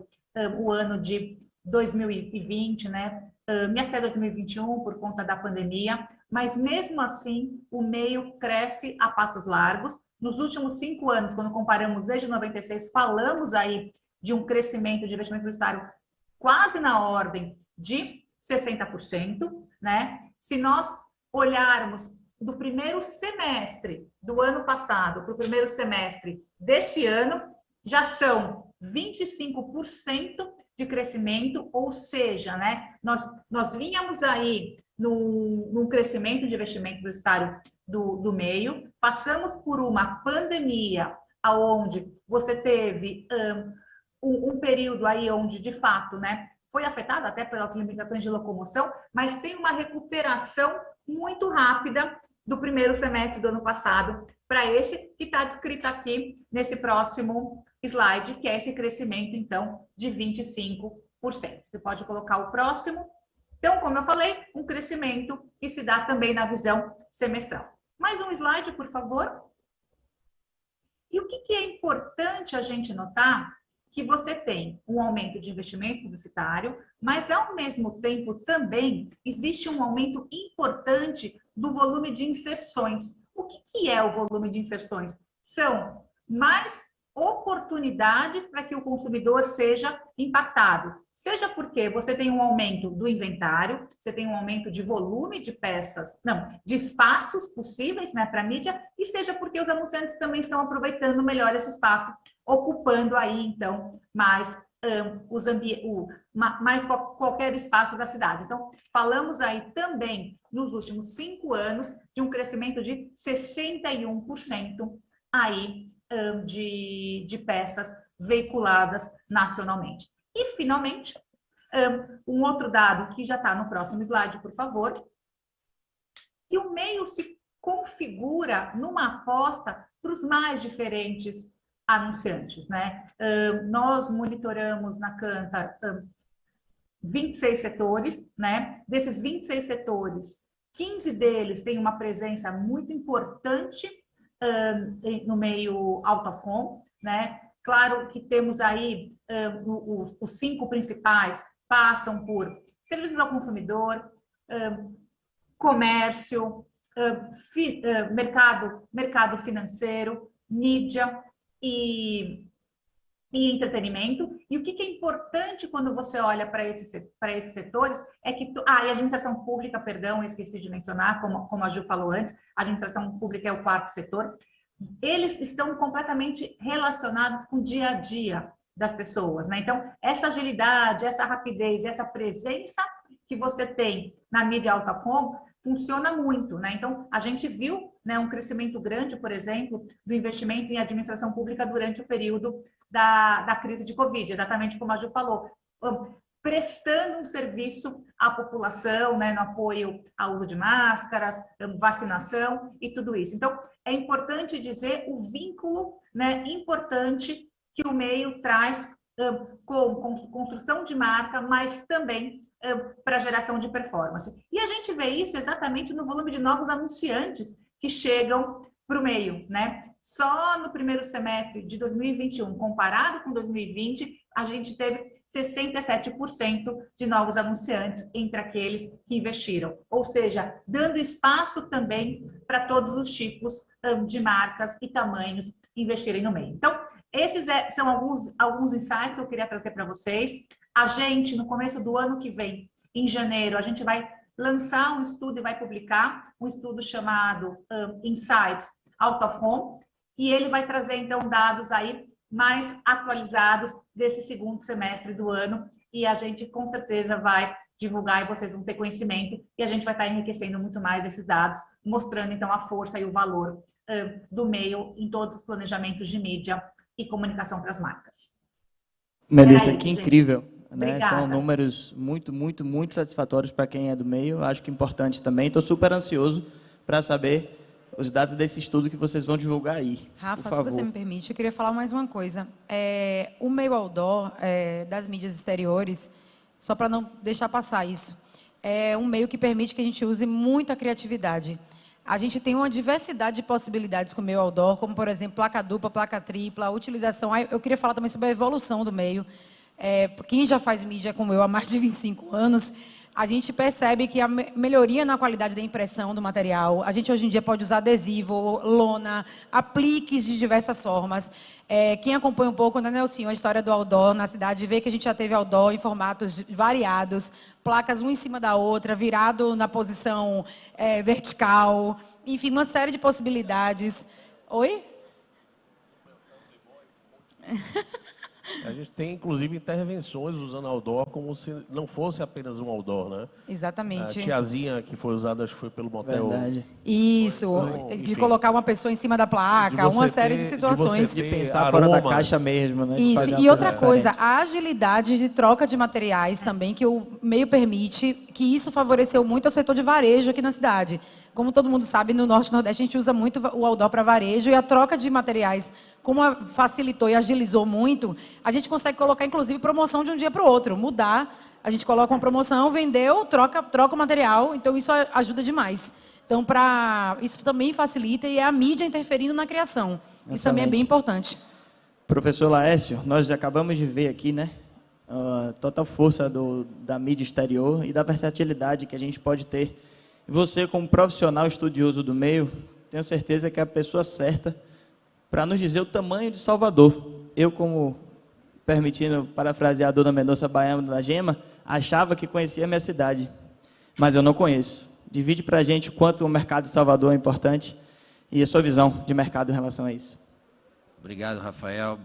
o ano de 2020, né? E até 2021 por conta da pandemia, mas mesmo assim o meio cresce a passos largos. Nos últimos 5 anos, quando comparamos desde 96, falamos aí de um crescimento de investimento publicitário quase na ordem de 60%, né? Se nós olharmos do primeiro semestre do ano passado para o primeiro semestre desse ano, já são 25% de crescimento, ou seja, né, nós vínhamos aí num crescimento de investimento publicitário do meio, passamos por uma pandemia onde você teve um período aí onde, de fato, né, foi afetado até pelas limitações de locomoção, mas tem uma recuperação muito rápida do primeiro semestre do ano passado para esse que está descrito aqui nesse próximo slide, que é esse crescimento, então, de 25%. Você pode colocar o próximo. Então, como eu falei, um crescimento que se dá também na visão semestral. Mais um slide, por favor. E o que é importante a gente notar? Que você tem um aumento de investimento publicitário, mas ao mesmo tempo também existe um aumento importante do volume de inserções. O que é o volume de inserções? São mais oportunidades para que o consumidor seja impactado. Seja porque você tem um aumento do inventário, você tem um aumento de volume de peças, de espaços possíveis, né, para a mídia, e seja porque os anunciantes também estão aproveitando melhor esse espaço, ocupando aí, então, mais qualquer espaço da cidade. Então, falamos aí também, nos últimos 5 anos, de um crescimento de 61% aí de peças veiculadas nacionalmente. E, finalmente, um outro dado que já está no próximo slide, por favor, que o meio se configura numa aposta para os mais diferentes anunciantes, né? Nós monitoramos na Kantar 26 setores, né? Desses 26 setores, 15 deles têm uma presença muito importante no meio out of home, né? Claro que temos aí os 5 principais passam por serviços ao consumidor, comércio, mercado financeiro, mídia e entretenimento. E o que é importante quando você olha para esses setores é que... e a administração pública, perdão, eu esqueci de mencionar, como a Ju falou antes, a administração pública é o 4º setor. Eles estão completamente relacionados com o dia a dia das pessoas, né? Então, essa agilidade, essa rapidez, essa presença que você tem na mídia out of home funciona muito, né? Então, a gente viu, né, um crescimento grande, por exemplo, do investimento em administração pública durante o período da crise de Covid, exatamente como a Ju falou, prestando um serviço à população, né, no apoio ao uso de máscaras, vacinação e tudo isso. Então, é importante dizer o vínculo, né, importante que o meio traz com construção de marca, mas também para geração de performance. E a gente vê isso exatamente no volume de novos anunciantes que chegam para o meio, né? Só no primeiro semestre de 2021, comparado com 2020, a gente teve 67% de novos anunciantes entre aqueles que investiram. Ou seja, dando espaço também para todos os tipos de marcas e tamanhos investirem no meio. Então, esses são alguns insights que eu queria trazer para vocês. A gente, no começo do ano que vem, em janeiro, a gente vai lançar um estudo e vai publicar um estudo chamado Insight Out of Home, e ele vai trazer, então, dados aí mais atualizados desse 2º semestre do ano, e a gente, com certeza, vai divulgar e vocês vão ter conhecimento, e a gente vai estar enriquecendo muito mais esses dados, mostrando, então, a força e o valor do meio em todos os planejamentos de mídia e comunicação para as marcas.
Melissa,
isso,
que
gente.
incrível. Né?
Obrigada.
São números muito satisfatórios para quem é do meio. Acho que importante também. Estou super ansioso para saber os dados desse estudo que vocês vão divulgar aí.
Rafa,
por
se
favor.
você me permite, eu queria falar mais uma coisa. O meio outdoor das mídias exteriores, só para não deixar passar isso, é um meio que permite que a gente use muita criatividade. A gente tem uma diversidade de possibilidades com o meio outdoor, como, por exemplo, placa dupla, placa tripla, a utilização... Eu queria falar também sobre a evolução do meio. Quem já faz mídia como eu há mais de 25 anos, a gente percebe que a melhoria na qualidade da impressão do material, a gente hoje em dia pode usar adesivo, lona, apliques de diversas formas. Quem acompanha um pouco, né, Nelsinho, a história do outdoor na cidade, vê que a gente já teve outdoor em formatos variados, placas uma em cima da outra, virado na posição vertical, enfim, uma série de possibilidades. Oi?
A gente tem, inclusive, intervenções usando outdoor como se não fosse apenas um outdoor, né?
Exatamente.
A tiazinha que foi usada, acho que foi pelo motel.
Verdade.
Isso, de
enfim,
colocar uma pessoa em cima da placa, uma série de situações.
De pensar fora da caixa mesmo, né?
Isso,
Fazer uma
e outra
diferente.
coisa, a agilidade de troca de materiais também, que o meio permite, que isso favoreceu muito o setor de varejo aqui na cidade. Como todo mundo sabe, no Norte e Nordeste a gente usa muito o outdoor para varejo, e a troca de materiais, como facilitou e agilizou muito, a gente consegue colocar, inclusive, promoção de um dia para o outro, mudar A gente coloca uma promoção, vendeu, troca o material, então isso ajuda demais. Então, isso também facilita e é a mídia interferindo na criação. Isso também é bem importante.
Professor Laércio, nós acabamos de ver aqui, né, a total força da mídia exterior e da versatilidade que a gente pode ter. Você, como profissional estudioso do meio, tenho certeza que é a pessoa certa para nos dizer o tamanho de Salvador. Eu, como, permitindo parafrasear a dona Mendonça Baiano da Gema, achava que conhecia a minha cidade, mas eu não conheço. Divide para a gente o quanto o mercado de Salvador é importante e a sua visão de mercado em relação a isso.
Obrigado, Rafael.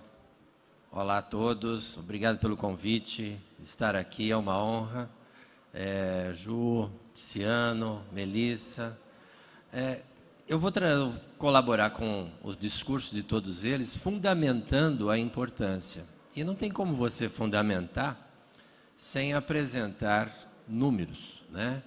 Olá a todos. Obrigado pelo convite. Estar aqui é uma honra. Ju, Tiziano, Melissa. Eu vou colaborar com os discursos de todos eles, fundamentando a importância. E não tem como você fundamentar sem apresentar números, né?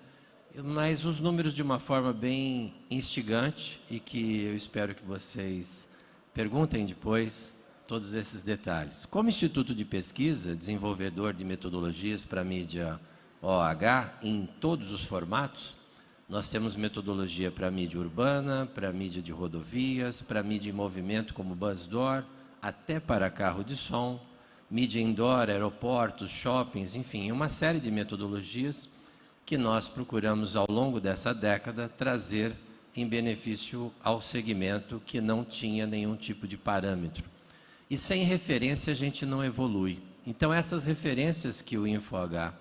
Mas os números de uma forma bem instigante e que eu espero que vocês perguntem depois todos esses detalhes. Como Instituto de Pesquisa, desenvolvedor de metodologias para mídia OH em todos os formatos, nós temos metodologia para mídia urbana, para mídia de rodovias, para mídia em movimento como Buzzdoor, até para carro de som, mídia indoor, aeroportos, shoppings, enfim, uma série de metodologias que nós procuramos ao longo dessa década trazer em benefício ao segmento que não tinha nenhum tipo de parâmetro. E sem referência a gente não evolui. Então essas referências que o InfoH,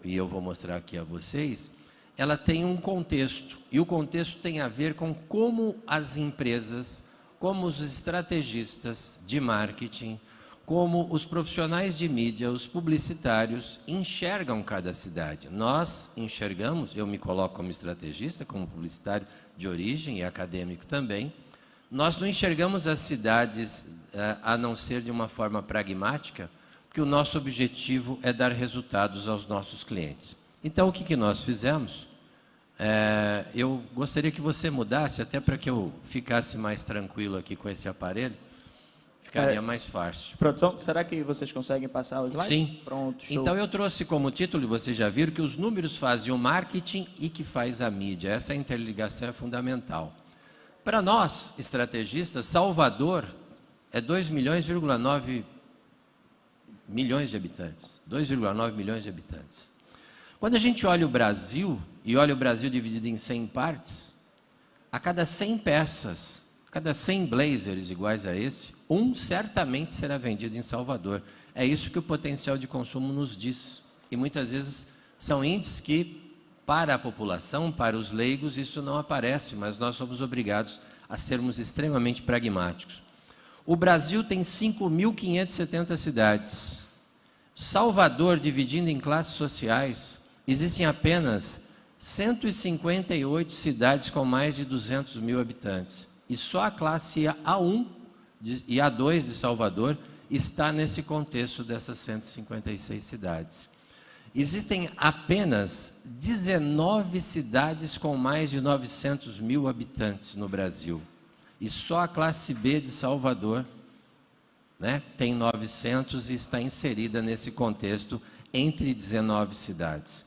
e eu vou mostrar aqui a vocês, ela tem um contexto, e o contexto tem a ver com como as empresas, como os estrategistas de marketing, como os profissionais de mídia, os publicitários, enxergam cada cidade. Nós enxergamos, eu me coloco como estrategista, como publicitário de origem e acadêmico também, nós não enxergamos as cidades a não ser de uma forma pragmática, porque o nosso objetivo é dar resultados aos nossos clientes. Então, o que nós fizemos? Eu gostaria que você mudasse, até para que eu ficasse mais tranquilo aqui com esse aparelho, ficaria mais fácil.
Produção, será que vocês conseguem passar os slides?
Sim.
Pronto, show.
Então eu trouxe como título, e vocês já viram, que os números fazem o marketing e que faz a mídia. Essa interligação é fundamental. Para nós, estrategistas, Salvador é 2,9 milhões de habitantes. 2,9 milhões de habitantes. Quando a gente olha o Brasil, e olha o Brasil dividido em 100 partes, a cada 100 peças, cada 100 blazers iguais a esse, um certamente será vendido em Salvador. É isso que o potencial de consumo nos diz. E muitas vezes são índices que, para a população, para os leigos, isso não aparece, mas nós somos obrigados a sermos extremamente pragmáticos. O Brasil tem 5.570 cidades. Salvador, dividindo em classes sociais, existem apenas 158 cidades com mais de 200 mil habitantes. E só a classe A1 e A2 de Salvador está nesse contexto dessas 156 cidades. Existem apenas 19 cidades com mais de 900 mil habitantes no Brasil. E só a classe B de Salvador, né, tem 900 e está inserida nesse contexto entre 19 cidades.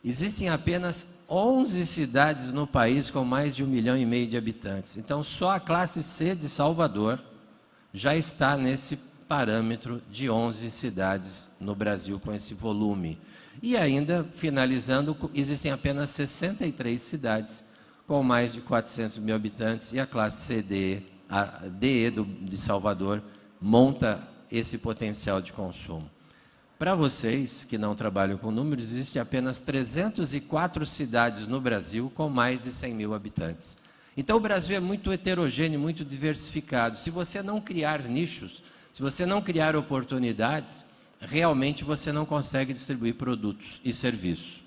Existem apenas 11 cidades no país com mais de 1,5 milhão de habitantes. Então, só a classe C de Salvador já está nesse parâmetro de 11 cidades no Brasil com esse volume. E ainda, finalizando, existem apenas 63 cidades com mais de 400 mil habitantes e a classe CDE, a DE de Salvador, monta esse potencial de consumo. Para vocês que não trabalham com números, existem apenas 304 cidades no Brasil com mais de 100 mil habitantes. Então o Brasil é muito heterogêneo, muito diversificado. Se você não criar nichos, se você não criar oportunidades, realmente você não consegue distribuir produtos e serviços.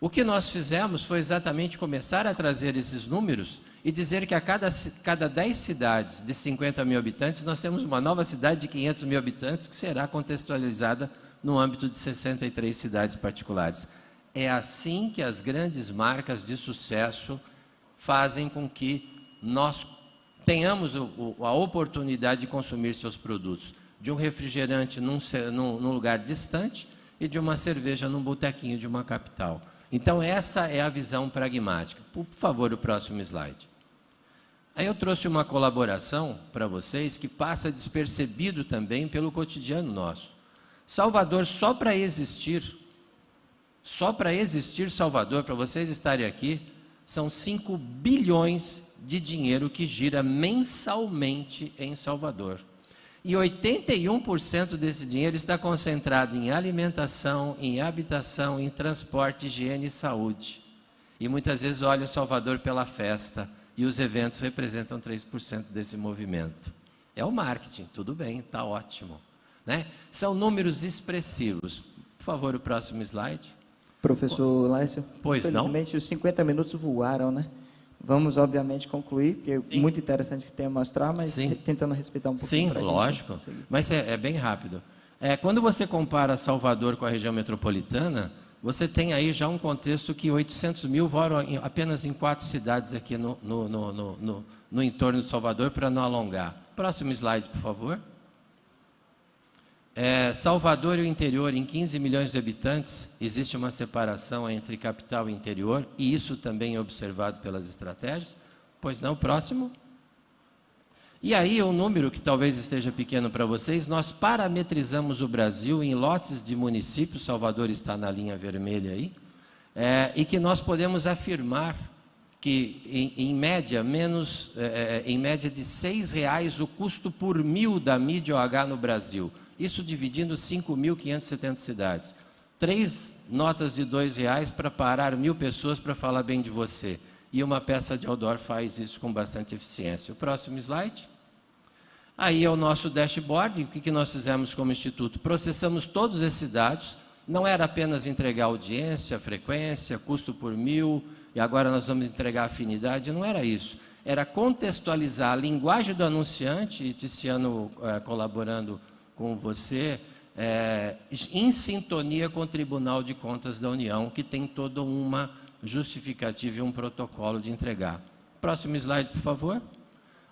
O que nós fizemos foi exatamente começar a trazer esses números e dizer que a cada 10 cidades de 50 mil habitantes, nós temos uma nova cidade de 500 mil habitantes que será contextualizada no âmbito de 63 cidades particulares. É assim que as grandes marcas de sucesso fazem com que nós tenhamos a oportunidade de consumir seus produtos. De um refrigerante num lugar distante, e de uma cerveja num botequinho de uma capital. Então, essa é a visão pragmática. Por favor, o próximo slide. Aí eu trouxe uma colaboração para vocês que passa despercebido também pelo cotidiano nosso. Salvador, só para existir Salvador, para vocês estarem aqui, são 5 bilhões de dinheiro que gira mensalmente em Salvador. E 81% desse dinheiro está concentrado em alimentação, em habitação, em transporte, higiene e saúde. E muitas vezes olham Salvador pela festa, e os eventos representam 3% desse movimento. É o marketing, tudo bem, está ótimo, né? São números expressivos. Por favor, o próximo slide.
Professor Laércio,
Pois não?
infelizmente os 50 minutos voaram, né? Vamos, obviamente, concluir, porque é muito interessante o que você tem a mostrar, mas
Sim.
tentando respeitar um pouquinho.
Sim,
pra gente
lógico,
conseguir.
mas é bem rápido. Quando você compara Salvador com a região metropolitana, você tem aí já um contexto que 800 mil moram apenas em 4 cidades aqui no entorno de Salvador, para não alongar. Próximo slide, por favor. Salvador e o interior, em 15 milhões de habitantes, existe uma separação entre capital e interior, e isso também é observado pelas estratégias. Pois não, próximo. E aí, um número que talvez esteja pequeno para vocês, nós parametrizamos o Brasil em lotes de municípios, Salvador está na linha vermelha aí, e que nós podemos afirmar que, em média, em média de R$6 o custo por 1.000 da mídia OH no Brasil. Isso dividindo 5.570 cidades. 3 notas de R$2 para parar 1.000 pessoas para falar bem de você. E uma peça de outdoor faz isso com bastante eficiência. O próximo slide. Aí é o nosso dashboard. O que nós fizemos como instituto? Processamos todos esses dados. Não era apenas entregar audiência, frequência, custo por 1.000, e agora nós vamos entregar afinidade. Não era isso. Era contextualizar a linguagem do anunciante, e Tiziano colaborando com você, em sintonia com o Tribunal de Contas da União, que tem toda uma justificativa e um protocolo de entregar. Próximo slide, por favor.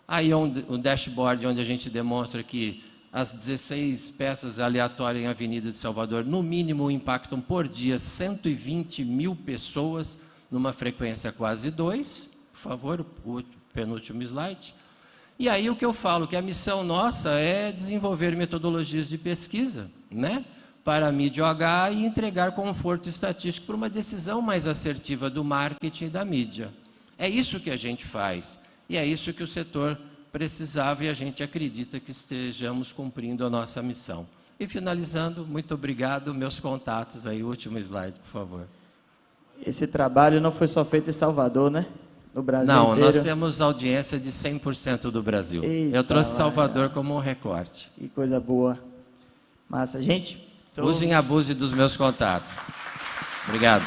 Aí é um dashboard onde a gente demonstra que as 16 peças aleatórias em Avenida de Salvador, no mínimo, impactam por dia 120 mil pessoas, numa frequência quase 2. Por favor, o penúltimo slide. E aí o que eu falo, que a missão nossa é desenvolver metodologias de pesquisa, né, para a mídia OH e entregar conforto estatístico para uma decisão mais assertiva do marketing e da mídia. É isso que a gente faz, e é isso que o setor precisava, e a gente acredita que estejamos cumprindo a nossa missão. E finalizando, muito obrigado, meus contatos aí, último slide, por favor.
Esse trabalho não foi só feito em Salvador, né? No Brasil
Não,
inteiro.
nós temos audiência de 100% do Brasil.
Eita,
eu trouxe Salvador como um recorte.
Que coisa boa. Massa. Gente,
Usem e abusem dos meus contatos. Obrigado.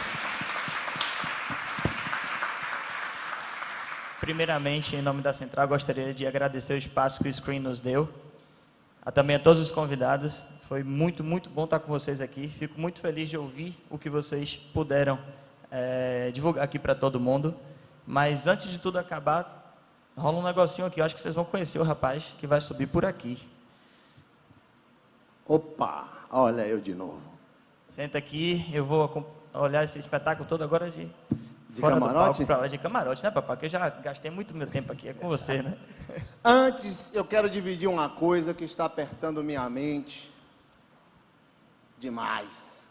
Primeiramente, em nome da Central, gostaria de agradecer o espaço que o Screen nos deu. Também a todos os convidados. Foi muito, muito bom estar com vocês aqui. Fico muito feliz de ouvir o que vocês puderam divulgar aqui para todo mundo. Mas antes de tudo acabar, rola um negocinho aqui. Eu acho que vocês vão conhecer o rapaz que vai subir por aqui.
Opa, olha eu de novo.
Senta aqui, eu vou olhar esse espetáculo todo agora de
camarote?
De camarote, né, papai? Porque eu já gastei muito meu tempo aqui, é com você, né?
Antes, eu quero dividir uma coisa que está apertando minha mente demais.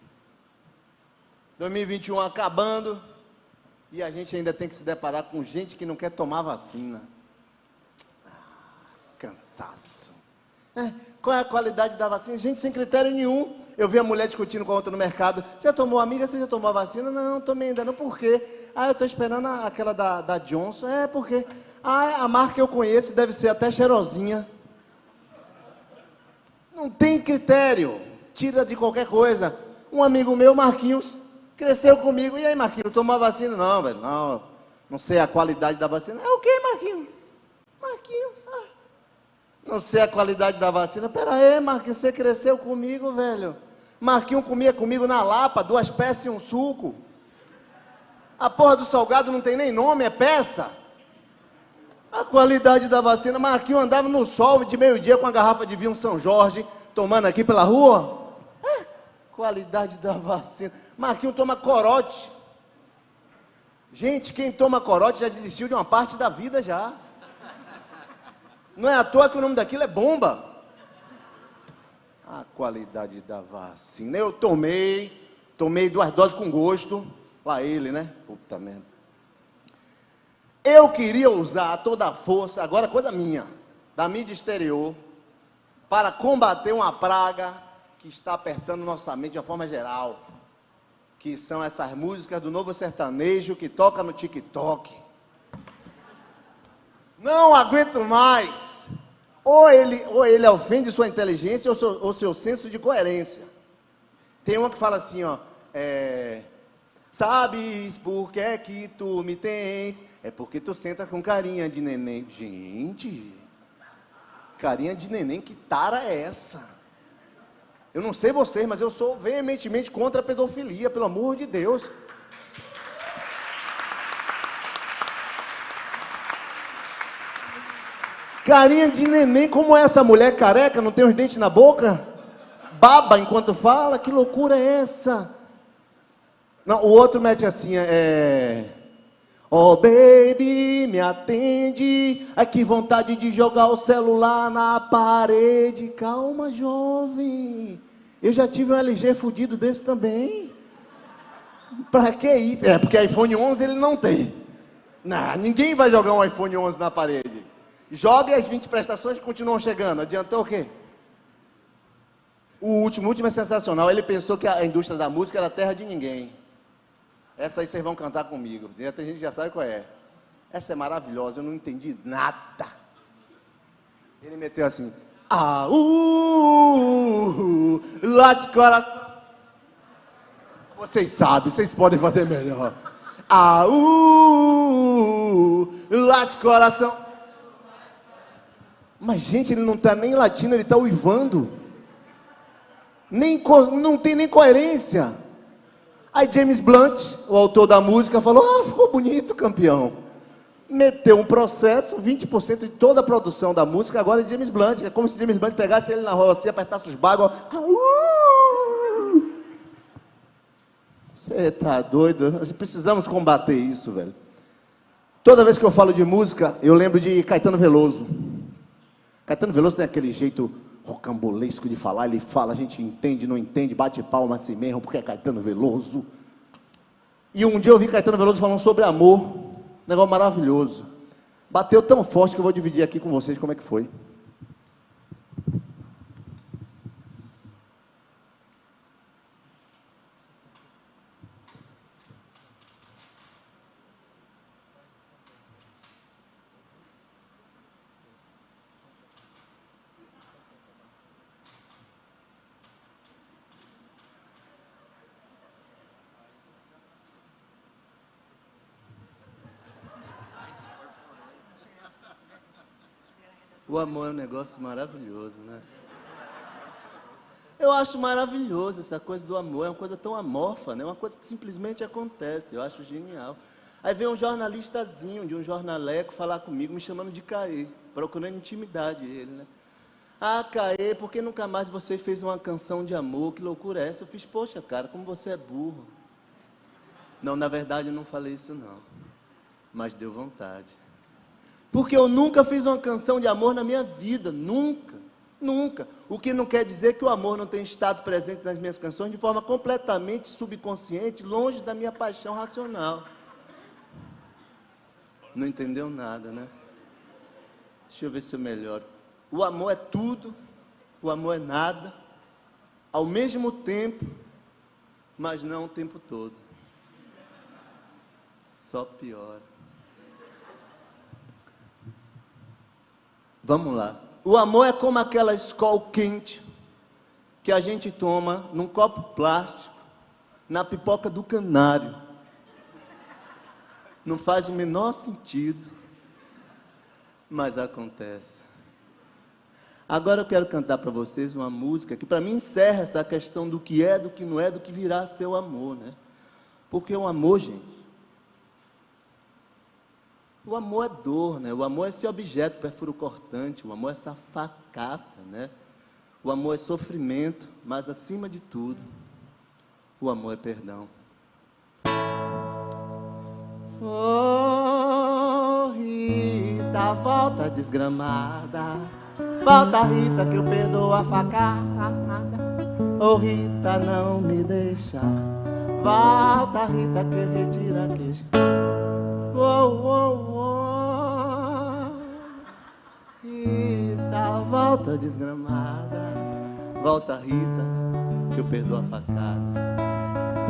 2021 acabando, e a gente ainda tem que se deparar com gente que não quer tomar vacina. Cansaço. Qual é a qualidade da vacina? Gente sem critério nenhum. Eu vi a mulher discutindo com a outra no mercado. Você já tomou, amiga? Você já tomou a vacina? Não, tomei ainda não. Por quê? Eu estou esperando aquela da Johnson. Por quê? A marca que eu conheço deve ser até cheirosinha. Não tem critério. Tira de qualquer coisa. Um amigo meu, Marquinhos, cresceu comigo. E aí, Marquinhos, tomou a vacina? Não, velho, não sei a qualidade da vacina. É o quê, Marquinhos? Marquinhos, não sei a qualidade da vacina. Pera aí, Marquinhos, você cresceu comigo, velho. Marquinhos comia comigo na Lapa, 2 peças e um suco. A porra do salgado não tem nem nome, é peça. A qualidade da vacina. Marquinhos andava no sol de meio-dia com a garrafa de vinho São Jorge, tomando aqui pela rua. qualidade da vacina. Marquinhos toma corote. Gente, quem toma corote já desistiu de uma parte da vida já. Não é à toa que o nome daquilo é bomba. A qualidade da vacina. Eu tomei 2 doses com gosto. Lá ele, né? Puta merda. Eu queria usar toda a força, agora coisa minha, da mídia exterior, para combater uma praga que está apertando nossa mente de uma forma geral, que são essas músicas do novo sertanejo que toca no TikTok. Não aguento mais. Ou ele ofende sua inteligência ou seu senso de coerência. Tem uma que fala assim, ó, sabes por que é que tu me tens? É porque tu senta com carinha de neném. Gente, carinha de neném, que tara é essa? Eu não sei vocês, mas eu sou veementemente contra a pedofilia, pelo amor de Deus. Carinha de neném, como é essa mulher careca, não tem os dentes na boca? Baba enquanto fala, que loucura é essa? Não, o outro mete assim, oh baby, me atende, ai que vontade de jogar o celular na parede. Calma, jovem, eu já tive um LG fudido desse também. Pra que isso? É, porque iPhone 11 ele não tem. Não, ninguém vai jogar um iPhone 11 na parede. Joga e as 20 prestações continuam chegando. Adiantou o quê? O último é sensacional. Ele pensou que a indústria da música era terra de ninguém. Essa aí vocês vão cantar comigo. Já tem gente que já sabe qual é. Essa é maravilhosa, eu não entendi nada. Ele meteu assim. Late coração. Vocês sabem, vocês podem fazer melhor. Late coração. Mas, gente, ele não está nem latino, ele está uivando. Não tem nem coerência. Aí James Blunt, o autor da música, falou, ficou bonito, campeão. Meteu um processo, 20% de toda a produção da música, agora é James Blunt. É como se James Blunt pegasse ele na rua assim, apertasse os bagos. Você tá doido? Nós precisamos combater isso, velho. Toda vez que eu falo de música, eu lembro de Caetano Veloso. Caetano Veloso tem aquele jeito rocambolesco de falar, ele fala, a gente entende, não entende, bate palma assim mesmo, porque é Caetano Veloso. E um dia eu vi Caetano Veloso falando sobre amor, um negócio maravilhoso. Bateu tão forte que eu vou dividir aqui com vocês como é que foi. O amor é um negócio maravilhoso, né? Eu acho maravilhoso essa coisa do amor, é uma coisa tão amorfa, né? É uma coisa que simplesmente acontece, eu acho genial. Aí vem um jornalistazinho de um jornaleco falar comigo, me chamando de Caê, procurando intimidade ele, né? Caê, por que nunca mais você fez uma canção de amor? Que loucura é essa? Eu fiz, poxa, cara, como você é burro. Não, na verdade eu não falei isso não, mas deu vontade. Porque eu nunca fiz uma canção de amor na minha vida, nunca, nunca. O que não quer dizer que o amor não tenha estado presente nas minhas canções de forma completamente subconsciente, longe da minha paixão racional. Não entendeu nada, né? Deixa eu ver se eu melhoro. O amor é tudo, o amor é nada, ao mesmo tempo, mas não o tempo todo. Só piora. Vamos lá. O amor é como aquela Skol quente que a gente toma num copo plástico, na pipoca do canário. Não faz o menor sentido, mas acontece. Agora eu quero cantar para vocês uma música que para mim encerra essa questão do que é, do que não é, do que virá a ser o amor, né? Porque o amor, gente, o amor é dor, né? O amor é esse objeto perfuro cortante, o amor é essa facata, né? O amor é sofrimento, mas acima de tudo, O amor é perdão. Oh, Rita, volta desgramada. Volta, Rita, que eu perdoo a facada. Oh, Rita, não me deixa. Volta, Rita, que eu retiro a queixa. Oh, oh, oh. Rita, volta desgramada. Volta, Rita, que eu perdoo a facada.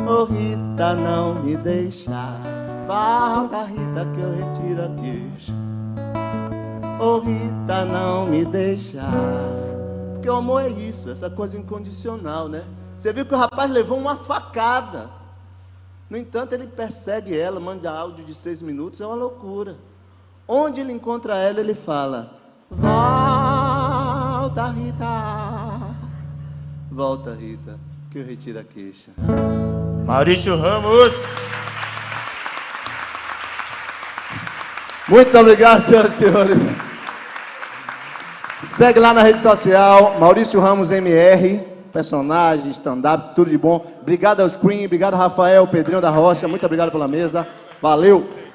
Oh, Rita, não me deixa. Volta, Rita, que eu retiro a queixa. Oh, Rita, não me deixa. Porque o amor é isso, essa coisa incondicional, né? Você viu que o rapaz levou uma facada. No entanto, ele persegue ela, manda áudio de 6 minutos, é uma loucura. Onde ele encontra ela, ele fala: volta, Rita. Volta, Rita, que eu retiro a queixa.
Maurício Ramos.
Muito obrigado, senhoras e senhores. Segue lá na rede social, Maurício Ramos MR, personagem, stand-up, tudo de bom. Obrigado ao Screen, obrigado Rafael, Pedrinho da Rocha, muito obrigado pela mesa. Valeu!